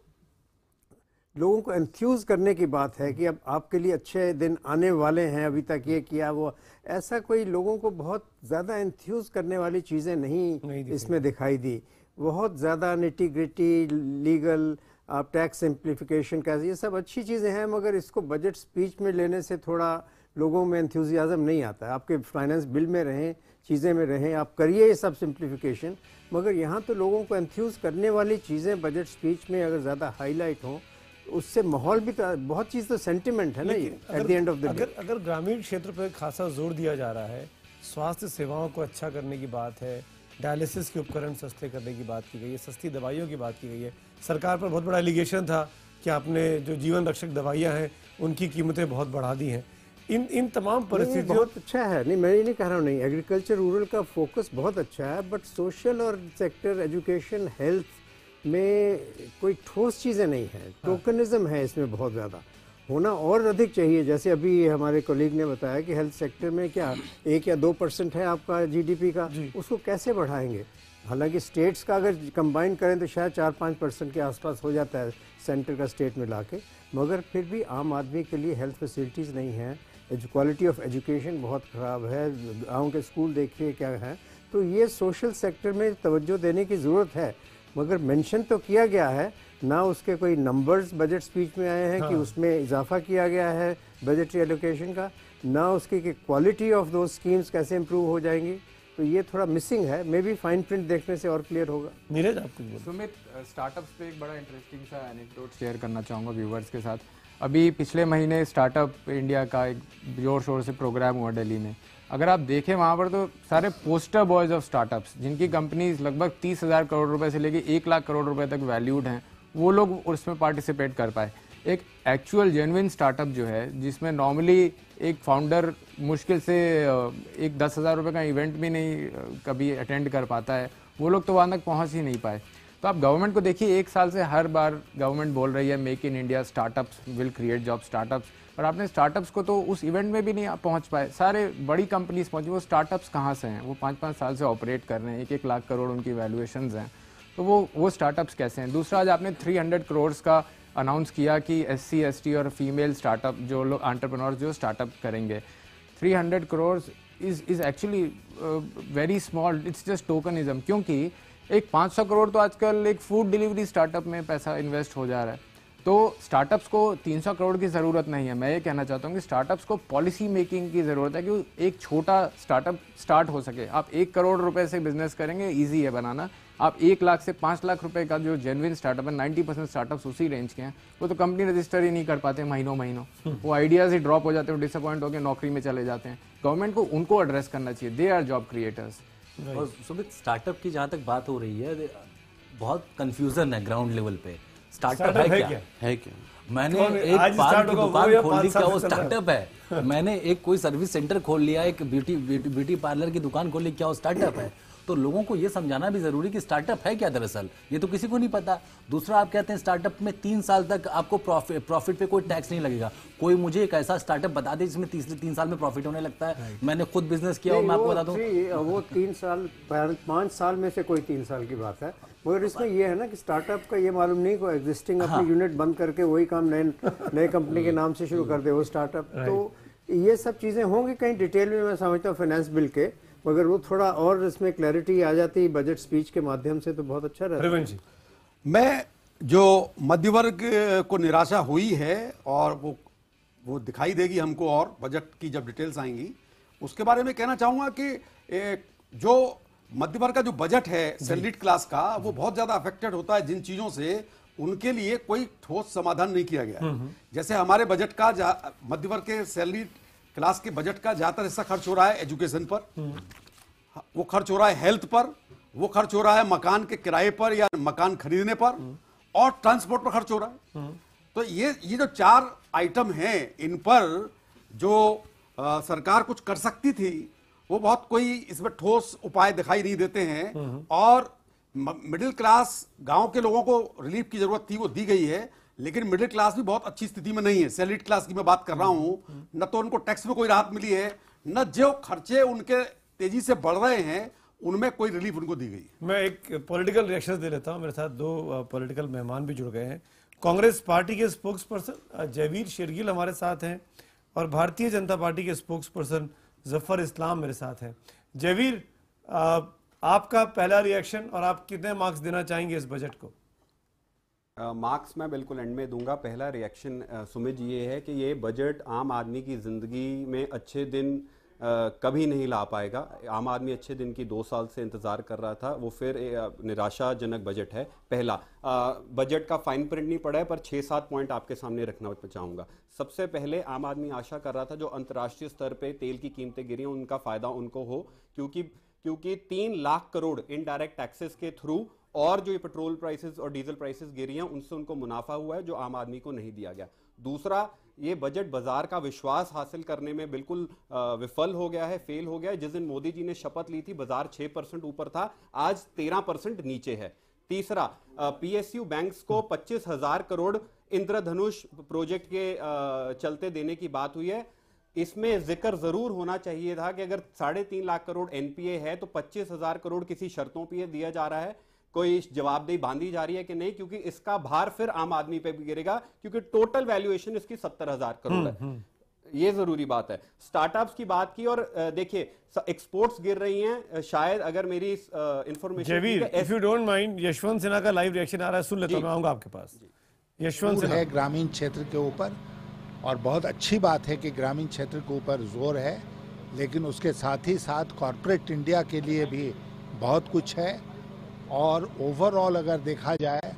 Speaker 7: लोगों को एंथ्यूज़ करने की बात है कि अब आपके लिए अच्छे दिन आने वाले हैं, अभी तक ये किया वो, ऐसा कोई लोगों को बहुत ज़्यादा एंथ्यूज़ करने वाली चीज़ें नहीं इसमें दिखाई दी। बहुत ज़्यादा निटी ग्रिटी, लीगल, आप टैक्स सिंप्लीफिकेशन कैसे, ये सब अच्छी चीज़ें हैं, मगर इसको बजट स्पीच में लेने से थोड़ा लोगों में एंथुजियाज़म नहीं आता है। आपके फाइनेंस बिल में रहें, चीज़ें में रहें, आप करिए ये सब सिंप्लीफिकेशन, मगर यहाँ तो लोगों को एंथ्यूज़ करने वाली चीज़ें बजट स्पीच में अगर ज़्यादा हाईलाइट हों, उससे माहौल भी तो, बहुत चीज़ तो सेंटिमेंट है ना ये at the end of the day.
Speaker 6: अगर ग्रामीण क्षेत्र पर खासा जोर दिया जा रहा है, स्वास्थ्य सेवाओं को अच्छा करने की बात है, डायलिसिस के उपकरण सस्ते करने की बात की गई है, सस्ती दवाइयों की बात की गई है, सरकार पर बहुत बड़ा एलिगेशन था कि आपने जो जीवन रक्षक दवाइयाँ हैं उनकी कीमतें बहुत बढ़ा दी हैं। इन तमाम परिस्थितियों,
Speaker 7: बहुत अच्छा है, नहीं मैं ये नहीं कह रहा हूँ, नहीं एग्रीकल्चर रूरल का फोकस बहुत अच्छा है, बट सोशल और सेक्टर, एजुकेशन, हेल्थ में कोई ठोस चीज़ें नहीं है, टोकनिज्म है इसमें बहुत ज़्यादा, होना और अधिक चाहिए। जैसे अभी हमारे कोलीग ने बताया कि हेल्थ सेक्टर में क्या 1 या 2% है आपका जीडीपी का, उसको कैसे बढ़ाएंगे? हालांकि स्टेट्स का अगर कंबाइन करें तो शायद 4-5% के आसपास हो जाता है सेंटर का स्टेट मिला के, मगर फिर भी आम आदमी के लिए हेल्थ फैसिलिटीज़ नहीं है, क्वालिटी ऑफ एजुकेशन बहुत ख़राब है, गाँव के स्कूल देखिए क्या है। तो ये सोशल सेक्टर में तवज्जो देने की ज़रूरत है, मगर मेंशन तो किया गया है ना, उसके कोई नंबर्स बजट स्पीच में आए हैं कि उसमें इजाफा किया गया है बजटरी एलोकेशन का, ना उसकी क्वालिटी ऑफ दो स्कीम्स कैसे इंप्रूव हो जाएंगी, तो ये थोड़ा मिसिंग है। मे बी फाइन प्रिंट देखने से और क्लियर होगा।
Speaker 6: नीरज आपको
Speaker 9: सुमित, स्टार्टअप्स पे एक बड़ा इंटरेस्टिंग सा एनेक्डोट शेयर करना चाहूँगा व्यूवर्स के साथ। अभी पिछले महीने स्टार्टअप इंडिया का एक जोर शोर से प्रोग्राम हुआ दिल्ली में। अगर आप देखें वहाँ पर तो सारे पोस्टर बॉयज ऑफ स्टार्टअप्स, जिनकी कंपनीज लगभग 30,000 करोड़ रुपए से लेके 1 लाख करोड़ रुपए तक वैल्यूड हैं, वो लोग उसमें पार्टिसिपेट कर पाए। एक एक्चुअल जेन्युइन स्टार्टअप जो है, जिसमें नॉर्मली एक फाउंडर मुश्किल से एक 10,000 रुपये का इवेंट भी नहीं कभी अटेंड कर पाता है, वो लोग तो वहाँ तक पहुँच ही नहीं पाए। तो आप गवर्नमेंट को देखिए, 1 साल से हर बार गवर्नमेंट बोल रही है make in India, startups will create job, startups, और आपने स्टार्टअप्स को तो उस इवेंट में भी नहीं पहुंच पाए। सारे बड़ी कंपनीज पहुंची, वो स्टार्टअप्स कहाँ से हैं? वो 5-5 साल से ऑपरेट कर रहे हैं, 1-1 लाख करोड़ उनकी वैल्यूएशंस हैं, तो वो स्टार्टअप्स कैसे हैं? दूसरा, आज आपने 300 करोड़ का अनाउंस किया कि SC ST और फीमेल स्टार्टअप जो लोग एंटरप्रेन्योर्स जो स्टार्टअप करेंगे, 300 crore is actually very small, it's just tokenism. क्योंकि एक 500 करोड़ तो आजकल एक फूड डिलीवरी स्टार्टअप में पैसा इन्वेस्ट हो जा रहा है। तो स्टार्टअप्स को 300 करोड़ की ज़रूरत नहीं है। मैं ये कहना चाहता हूँ कि स्टार्टअप्स को पॉलिसी मेकिंग की ज़रूरत है कि एक छोटा स्टार्टअप स्टार्ट हो सके। आप 1 करोड़ रुपए से बिजनेस करेंगे, इजी है बनाना। आप 1 लाख से 5 लाख रुपए का जो जेन्युइन स्टार्टअप है, 90% स्टार्टअप्स उसी रेंज के हैं, वो तो कंपनी रजिस्टर ही नहीं कर पाते महीनों। वो आइडियाज़ ही ड्रॉप हो जाते हैं, डिसअपॉइंट होकर नौकरी में चले जाते हैं। गवर्नमेंट को उनको एड्रेस करना चाहिए, दे आर जॉब क्रिएटर्स।
Speaker 10: और सुमित, स्टार्टअप की जहाँ तक बात हो रही है, बहुत कंफ्यूजन है ग्राउंड लेवल पे। स्टार्टअप है क्या? मैंने एक पान की दुकान खोल ली, क्या वो स्टार्टअप है? मैंने एक कोई सर्विस सेंटर खोल लिया, एक ब्यूटी पार्लर की दुकान खोल ली, क्या वो स्टार्टअप है? तो लोगों को ये समझाना भी जरूरी कि स्टार्टअप है क्या दरअसल, ये तो किसी को नहीं पता। दूसरा, आप कहते हैं स्टार्टअप में 3 साल तक आपको प्रॉफिट पे कोई टैक्स नहीं लगेगा। कोई मुझे एक ऐसा स्टार्टअप बता दे जिसमें 3 साल में प्रॉफिट होने लगता है। मैंने खुद बिजनेस किया और मैं आपको बता दूं,
Speaker 7: वो 3 साल 5 साल में से कोई 3 साल की बात है। मगर इसमें ये है ना कि स्टार्टअप का ये मालूम नहीं कोई एग्जिस्टिंग अपनी यूनिट बंद करके वही काम नए कंपनी के नाम से शुरू कर दे वो स्टार्टअप। तो ये सब चीज़ें होंगी कहीं डिटेल में, मैं समझता हूँ फाइनेंस बिल के, अगर वो थोड़ा और इसमें क्लैरिटी आ जाती बजट स्पीच के माध्यम से तो बहुत अच्छा रहता।
Speaker 6: रविंद्र जी,
Speaker 11: मैं जो मध्य वर्ग को निराशा हुई है और वो दिखाई देगी हमको, और बजट की जब डिटेल्स आएंगी उसके बारे में कहना चाहूंगा कि जो मध्य वर्ग का जो बजट है सैलरीड क्लास का, वो बहुत ज्यादा अफेक्टेड होता है जिन चीजों से उनके लिए कोई ठोस समाधान नहीं किया गया। जैसे हमारे बजट का मध्य वर्ग के सैलरीड क्लास के बजट का ज्यादातर हिस्सा खर्च हो रहा है एजुकेशन पर, वो खर्च हो रहा है हेल्थ पर, वो खर्च हो रहा है मकान के किराए पर या मकान खरीदने पर, और ट्रांसपोर्ट पर खर्च हो रहा है। तो ये जो 4 आइटम हैं, इन पर जो सरकार कुछ कर सकती थी, वो बहुत कोई इसमें ठोस उपाय दिखाई नहीं देते हैं। और मिडिल क्लास गांव के लोगों को रिलीफ की जरूरत थी, वो दी गई है, लेकिन मिडिल क्लास भी बहुत अच्छी स्थिति में नहीं है। सैलरीड क्लास की मैं बात कर रहा हूं, न तो उनको टैक्स में कोई राहत मिली है, न जो खर्चे उनके तेजी से बढ़ रहे हैं उनमें कोई रिलीफ उनको दी गई।
Speaker 6: मैं एक पॉलिटिकल रिएक्शन दे लेता हूं। मेरे साथ 2 पॉलिटिकल मेहमान भी जुड़ गए हैं। कांग्रेस पार्टी के स्पोक्स पर्सन जयवीर शेरगिल हमारे साथ हैं और भारतीय जनता पार्टी के स्पोक्स पर्सन जफर इस्लाम मेरे साथ हैं। जयवीर, आपका पहला रिएक्शन और आप कितने मार्क्स देना चाहेंगे इस बजट को?
Speaker 12: मार्क्स मैं बिल्कुल एंड में दूंगा। पहला रिएक्शन सुमित जी ये है कि ये बजट आम आदमी की ज़िंदगी में अच्छे दिन कभी नहीं ला पाएगा। आम आदमी अच्छे दिन की 2 साल से इंतज़ार कर रहा था, वो फिर निराशाजनक बजट है। पहला बजट का फाइन प्रिंट नहीं पड़ा है, पर 6-7 पॉइंट आपके सामने रखना चाहूँगा। सबसे पहले आम आदमी आशा कर रहा था जो अंतर्राष्ट्रीय स्तर पे तेल की कीमतें गिरी हैं उनका फ़ायदा उनको हो, क्योंकि 3 लाख करोड़ इनडायरेक्ट टैक्सेस के थ्रू और जो ये पेट्रोल प्राइसेस और डीजल प्राइसेस गिरी हैं उनसे उनको मुनाफा हुआ है, जो आम आदमी को नहीं दिया गया। दूसरा, ये बजट बाजार का विश्वास हासिल करने में बिल्कुल विफल हो गया है, फेल हो गया है। जिस दिन मोदी जी ने शपथ ली थी बाजार 6% ऊपर था, आज 13% नीचे है। तीसरा, पीएसयू बैंक्स को 25,000 करोड़ इंद्रधनुष प्रोजेक्ट के चलते देने की बात हुई है। इसमें जिक्र जरूर होना चाहिए था कि अगर 3.5 लाख करोड़ एनपीए है तो 25,000 करोड़ किसी शर्तों पर दिया जा रहा है, कोई जवाबदेही बांधी जा रही है कि नहीं, क्योंकि इसका भार फिर आम आदमी पे भी गिरेगा, क्योंकि टोटल वैल्यूएशन इसकी 70,000 करोड़ है। ये जरूरी बात है। स्टार्टअप्स की बात की, और देखिए एक्सपोर्ट्स गिर रही हैं। शायद अगर मेरी information,
Speaker 6: Jaiveer, if you don't mind, Yashwant Sinha का लाइव रिएक्शन आ रहा है, सुन लेता हूं। मैं आऊंगा आपके पास। यशवंत सिन्हा
Speaker 13: है ग्रामीण क्षेत्र के ऊपर, और बहुत अच्छी बात है कि ग्रामीण क्षेत्र के ऊपर जोर है, लेकिन उसके साथ ही साथ कॉर्पोरेट इंडिया के लिए भी बहुत कुछ है। और ओवरऑल अगर देखा जाए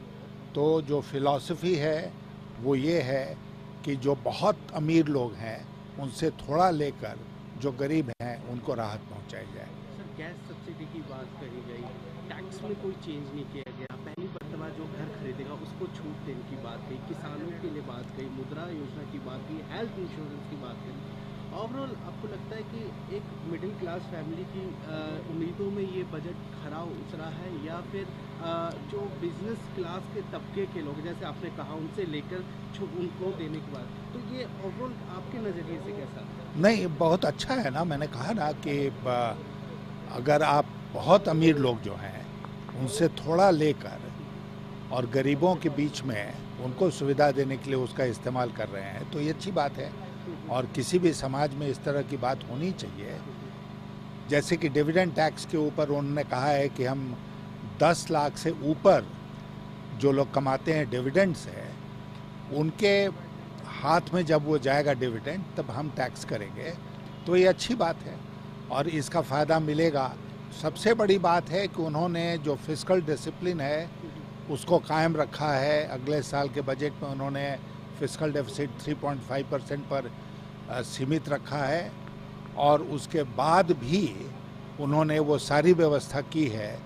Speaker 13: तो जो फिलॉसफी है वो ये है कि जो बहुत अमीर लोग हैं उनसे थोड़ा लेकर जो गरीब हैं उनको राहत पहुंचाई जाए।
Speaker 14: सर, गैस सब्सिडी की बात कही गई, टैक्स में कोई चेंज नहीं किया गया। पहली मर्तबा जो घर खरीदेगा उसको छूट देने की बात कही, किसानों के लिए बात कही, मुद्रा योजना की बात की, हेल्थ इंश्योरेंस की बात कही। ओवरऑल आपको लगता है कि एक मिडिल क्लास फैमिली की उम्मीदों में ये बजट खरा उतरा है, या फिर जो बिजनेस क्लास के तबके के लोग, जैसे आपने कहा, उनसे लेकर उनको देने की बात, तो ये ओवरऑल आपके नज़रिए से कैसा?
Speaker 13: नहीं, बहुत अच्छा है ना। मैंने कहा ना कि अगर आप बहुत अमीर लोग जो हैं उनसे थोड़ा लेकर और गरीबों के बीच में उनको सुविधा देने के लिए उसका इस्तेमाल कर रहे हैं, तो ये अच्छी बात है। और किसी भी समाज में इस तरह की बात होनी चाहिए। जैसे कि डिविडेंड टैक्स के ऊपर उन्होंने कहा है कि हम 10 लाख से ऊपर जो लोग कमाते हैं डिविडेंड से, उनके हाथ में जब वो जाएगा डिविडेंड तब हम टैक्स करेंगे, तो ये अच्छी बात है और इसका फ़ायदा मिलेगा। सबसे बड़ी बात है कि उन्होंने जो फिस्कल डिसिप्लिन है उसको कायम रखा है। अगले साल के बजट में उन्होंने फिस्कल डेफिसिट 3.5% पर सीमित रखा है, और उसके बाद भी उन्होंने वो सारी व्यवस्था की है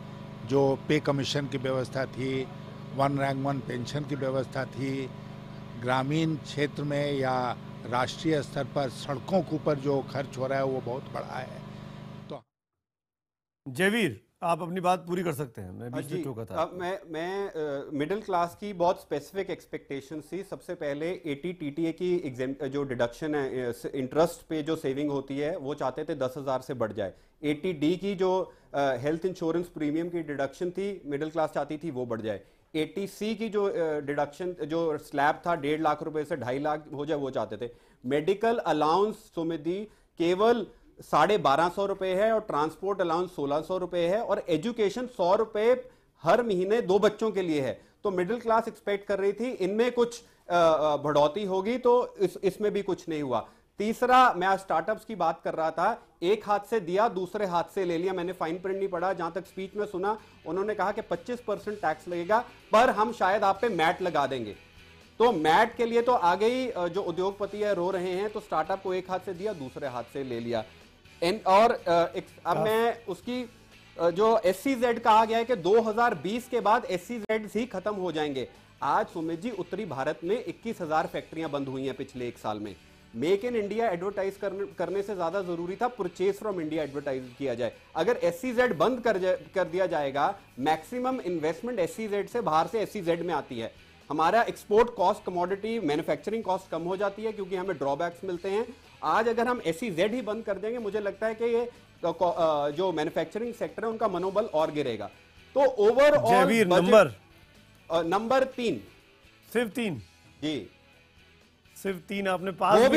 Speaker 13: जो पे कमीशन की व्यवस्था थी, 1 रैंक 1 पेंशन की व्यवस्था थी, ग्रामीण क्षेत्र में या राष्ट्रीय स्तर पर सड़कों के ऊपर जो खर्च हो रहा है वो बहुत बड़ा है। तो
Speaker 6: जयवीर, आप अपनी बात पूरी कर सकते हैं, मैं बीच में टोका था।
Speaker 12: मैं मिडिल क्लास की बहुत स्पेसिफिक एक्सपेक्टेशन थी। सबसे पहले 80 TTA की जो डिडक्शन है इंटरेस्ट पे जो सेविंग होती है वो चाहते थे 10,000 से बढ़ जाए। 80D की जो हेल्थ इंश्योरेंस प्रीमियम की डिडक्शन थी मिडिल क्लास चाहती थी वो बढ़ जाए। 80C की जो डिडक्शन जो स्लैब था 1.5 लाख रुपए से 2.5 लाख हो जाए वो चाहते थे। मेडिकल अलाउंस सुमित केवल 1250 रुपए है और ट्रांसपोर्ट अलाउंस 1600 रुपए है और एजुकेशन 100 रुपए हर महीने 2 बच्चों के लिए है। तो मिडिल क्लास एक्सपेक्ट कर रही थी इनमें कुछ बढ़ोतरी होगी, तो इसमें भी कुछ नहीं हुआ। तीसरा, मैं आज स्टार्टअप्स की बात कर रहा था, एक हाथ से दिया दूसरे हाथ से ले लिया। मैंने फाइन प्रिंट नहीं पढ़ा, जहां तक स्पीच में सुना उन्होंने कहा कि 25% टैक्स लगेगा, पर हम शायद आप पे मैट लगा देंगे। तो मैट के लिए तो आगे ही जो उद्योगपति है रो रहे हैं, तो स्टार्टअप को एक हाथ से दिया दूसरे हाथ से ले लिया। और अब मैं उसकी जो SEZ कहा गया है कि 2020 के बाद SEZ ही खत्म हो जाएंगे। आज सुमित जी उत्तरी भारत में 21,000 फैक्ट्रियां बंद हुई हैं पिछले 1 साल में। मेक इन इंडिया एडवर्टाइज करने से ज्यादा जरूरी था परचेज फ्रॉम इंडिया एडवर्टाइज किया जाए। अगर SEZ बंद कर दिया जाएगा, मैक्सिमम इन्वेस्टमेंट SEZ से बाहर से SEZ में आती है। हमारा export cost, commodity, manufacturing cost कम हो जाती है क्योंकि हमें ड्रॉबैक्स मिलते हैं। आज अगर हम SEZ ही बंद कर देंगे, मुझे लगता है कि ये जो मैन्युफैक्चरिंग सेक्टर है उनका मनोबल और गिरेगा। तो ओवरऑल नंबर 3,
Speaker 6: सिर्फ 3
Speaker 12: जी,
Speaker 6: सिर्फ 3 आपने पास।
Speaker 12: वो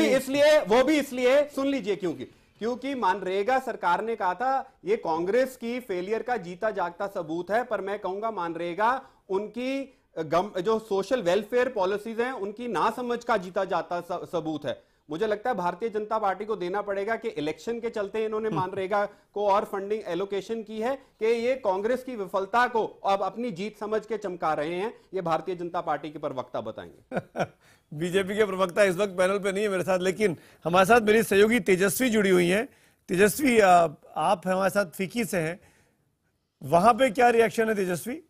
Speaker 12: भी इसलिए सुन लीजिए, क्योंकि मनरेगा सरकार ने कहा था ये कांग्रेस की फेलियर का जीता जागता सबूत है। पर मैं कहूंगा मनरेगा उनकी जो सोशल वेलफेयर पॉलिसीज हैं उनकी नासमझ का जीता जाता सबूत है। मुझे लगता है भारतीय जनता पार्टी को देना पड़ेगा कि इलेक्शन के चलते इन्होंने मनरेगा को और फंडिंग एलोकेशन की है कि ये कांग्रेस की विफलता को अब अपनी जीत समझ के चमका रहे हैं। ये भारतीय जनता पार्टी के प्रवक्ता बताएंगे।
Speaker 6: बीजेपी के प्रवक्ता इस वक्त पैनल पे नहीं है मेरे साथ, लेकिन हमारे साथ मेरी सहयोगी तेजस्वी जुड़ी हुई है। तेजस्वी, आप हमारे साथ फिक्की से हैं, वहां पे क्या रिएक्शन है तेजस्वी?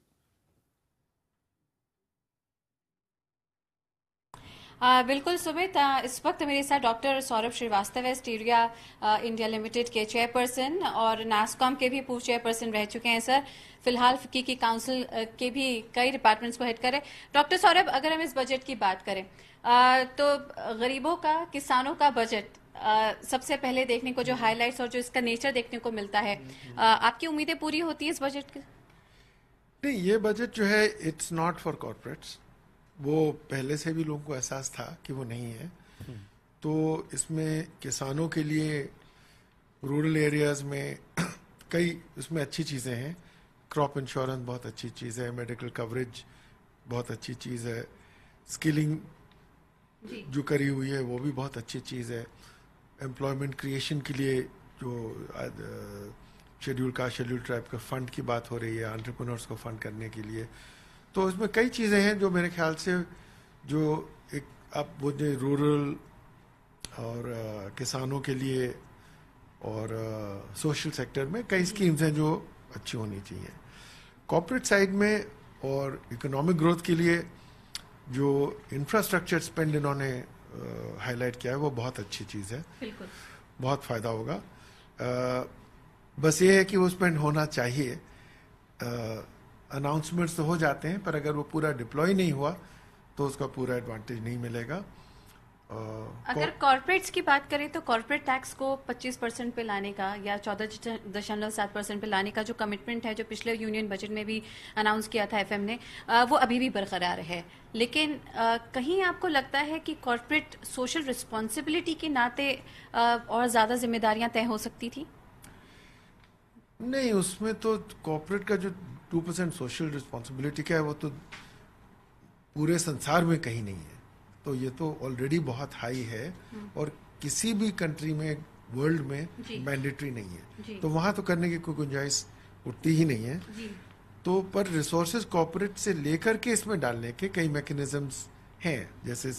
Speaker 15: बिल्कुल सुमित, इस वक्त मेरे साथ डॉक्टर सौरभ श्रीवास्तव है, स्टीरिया इंडिया लिमिटेड के चेयरपर्सन और नास्कॉम के भी पूर्व चेयरपर्सन रह चुके हैं सर। फिलहाल फिक्की की काउंसिल के भी कई डिपार्टमेंट्स को हेड करें। डॉक्टर सौरभ, अगर हम इस बजट की बात करें तो गरीबों का, किसानों का बजट सबसे पहले देखने को जो हाईलाइट्स और जो इसका नेचर देखने को मिलता है, आपकी उम्मीदें पूरी होती है इस बजट की?
Speaker 16: नहीं, ये बजट जो है इट्स नॉट फॉर कॉर्पोरेट्स। वो पहले से भी लोगों को एहसास था कि वो नहीं है। तो इसमें किसानों के लिए रूरल एरियाज में कई इसमें अच्छी चीज़ें हैं। क्रॉप इंश्योरेंस बहुत अच्छी चीज़ है, मेडिकल कवरेज बहुत अच्छी चीज़ है, स्किलिंग जो करी हुई है वो भी बहुत अच्छी चीज़ है। एम्प्लॉयमेंट क्रिएशन के लिए जो शेड्यूल कास्ट, शेड्यूल ट्राइब का फंड की बात हो रही है, एंटरप्रेन्योर्स को फंड करने के लिए, तो इसमें कई चीज़ें हैं जो मेरे ख्याल से जो एक अब वो जो रूरल और किसानों के लिए और सोशल सेक्टर में कई स्कीम्स हैं जो अच्छी होनी चाहिए। कॉर्पोरेट साइड में और इकोनॉमिक ग्रोथ के लिए जो इंफ्रास्ट्रक्चर स्पेंड इन्होंने हाईलाइट किया है वो बहुत अच्छी चीज़ है, बहुत फ़ायदा होगा। बस ये है कि वो स्पेंड होना चाहिए। अनाउंसमेंट्स तो हो जाते हैं, पर अगर वो पूरा डिप्लॉय नहीं हुआ तो उसका पूरा एडवांटेज नहीं मिलेगा।
Speaker 15: अगर कॉर्पोरेट्स की बात करें तो कॉर्पोरेट टैक्स को 25% पे लाने का या 14.7% पे लाने का जो कमिटमेंट है, जो पिछले यूनियन बजट में भी अनाउंस किया था FM ने, वो अभी भी बरकरार है। लेकिन कहीं आपको लगता है कि कॉर्पोरेट सोशल रिस्पॉन्सिबिलिटी के नाते और ज़्यादा जिम्मेदारियां तय हो सकती थी?
Speaker 16: नहीं, उसमें तो कॉर्पोरेट का जो 2% सोशल रिस्पॉन्सिबिलिटी का है वो तो पूरे संसार में कहीं नहीं है। तो ये तो ऑलरेडी बहुत हाई है और किसी भी कंट्री में, वर्ल्ड में मैंडेटरी नहीं है। तो वहाँ तो करने की कोई गुंजाइश उठती ही नहीं है। तो पर रिसोर्सेज कॉर्पोरेट से लेकर के इसमें डालने के कई मैकेनिज्म्स हैं। जैसे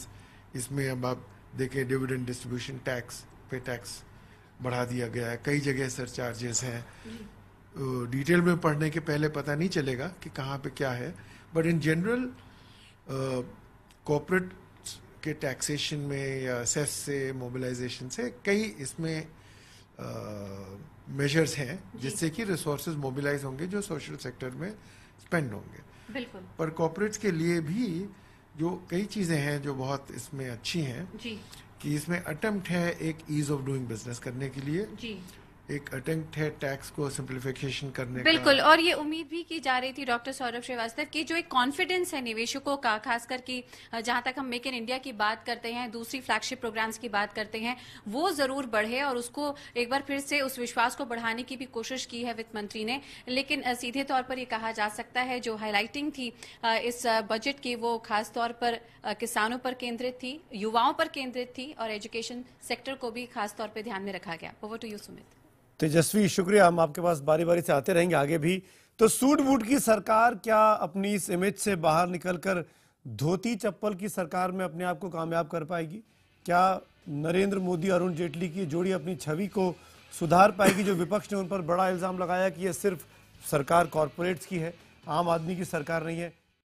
Speaker 16: इसमें अब आप देखें, डिविडेंड डिस्ट्रीब्यूशन टैक्स पे टैक्स बढ़ा दिया गया है, कई जगह सरचार्जेस हैं। डिटेल में पढ़ने के पहले पता नहीं चलेगा कि कहाँ पे क्या है, बट इन जनरल कॉर्पोरेट के टैक्सेशन में या सेस से, मोबिलाइजेशन से कई इसमें मेजर्स हैं जिससे कि रिसोर्सेज मोबिलाइज होंगे जो सोशल सेक्टर में स्पेंड होंगे।
Speaker 15: बिल्कुल।
Speaker 16: पर कॉर्पोरेट्स के लिए भी जो कई चीज़ें हैं जो बहुत इसमें अच्छी हैं कि इसमें अटेम्प्ट है एक ईज ऑफ डूइंग बिजनेस करने के लिए। एक अटेम्प्ट है टैक्स को सिंप्लीफिकेशन करने
Speaker 15: बिल्कुल
Speaker 16: का।
Speaker 15: और ये उम्मीद भी की जा रही थी डॉक्टर सौरभ श्रीवास्तव की जो एक कॉन्फिडेंस है निवेशकों का, खासकर कि जहां तक हम मेक इन इंडिया की बात करते हैं, दूसरी फ्लैगशिप प्रोग्राम्स की बात करते हैं, वो जरूर बढ़े और उसको एक बार फिर से उस विश्वास को बढ़ाने की भी कोशिश की है वित्त मंत्री ने। लेकिन सीधे तौर पर ये कहा जा सकता है जो हाईलाइटिंग थी इस बजट की वो खास तौर पर किसानों पर केंद्रित थी, युवाओं पर केंद्रित थी और एजुकेशन सेक्टर को भी खास तौर पर ध्यान में रखा गया। Over to you Sumit.
Speaker 6: Tejasvi, शुक्रिया। हम आपके पास बारी बारी से आते रहेंगे आगे भी। तो सूट बूट की सरकार क्या अपनी इस इमेज से बाहर निकलकर धोती चप्पल की सरकार में अपने आप को कामयाब कर पाएगी? क्या नरेंद्र मोदी अरुण जेटली की जोड़ी अपनी छवि को सुधार पाएगी? जो विपक्ष ने उन पर बड़ा इल्जाम लगाया कि यह सिर्फ सरकार कॉरपोरेट्स की है, आम आदमी की सरकार नहीं है,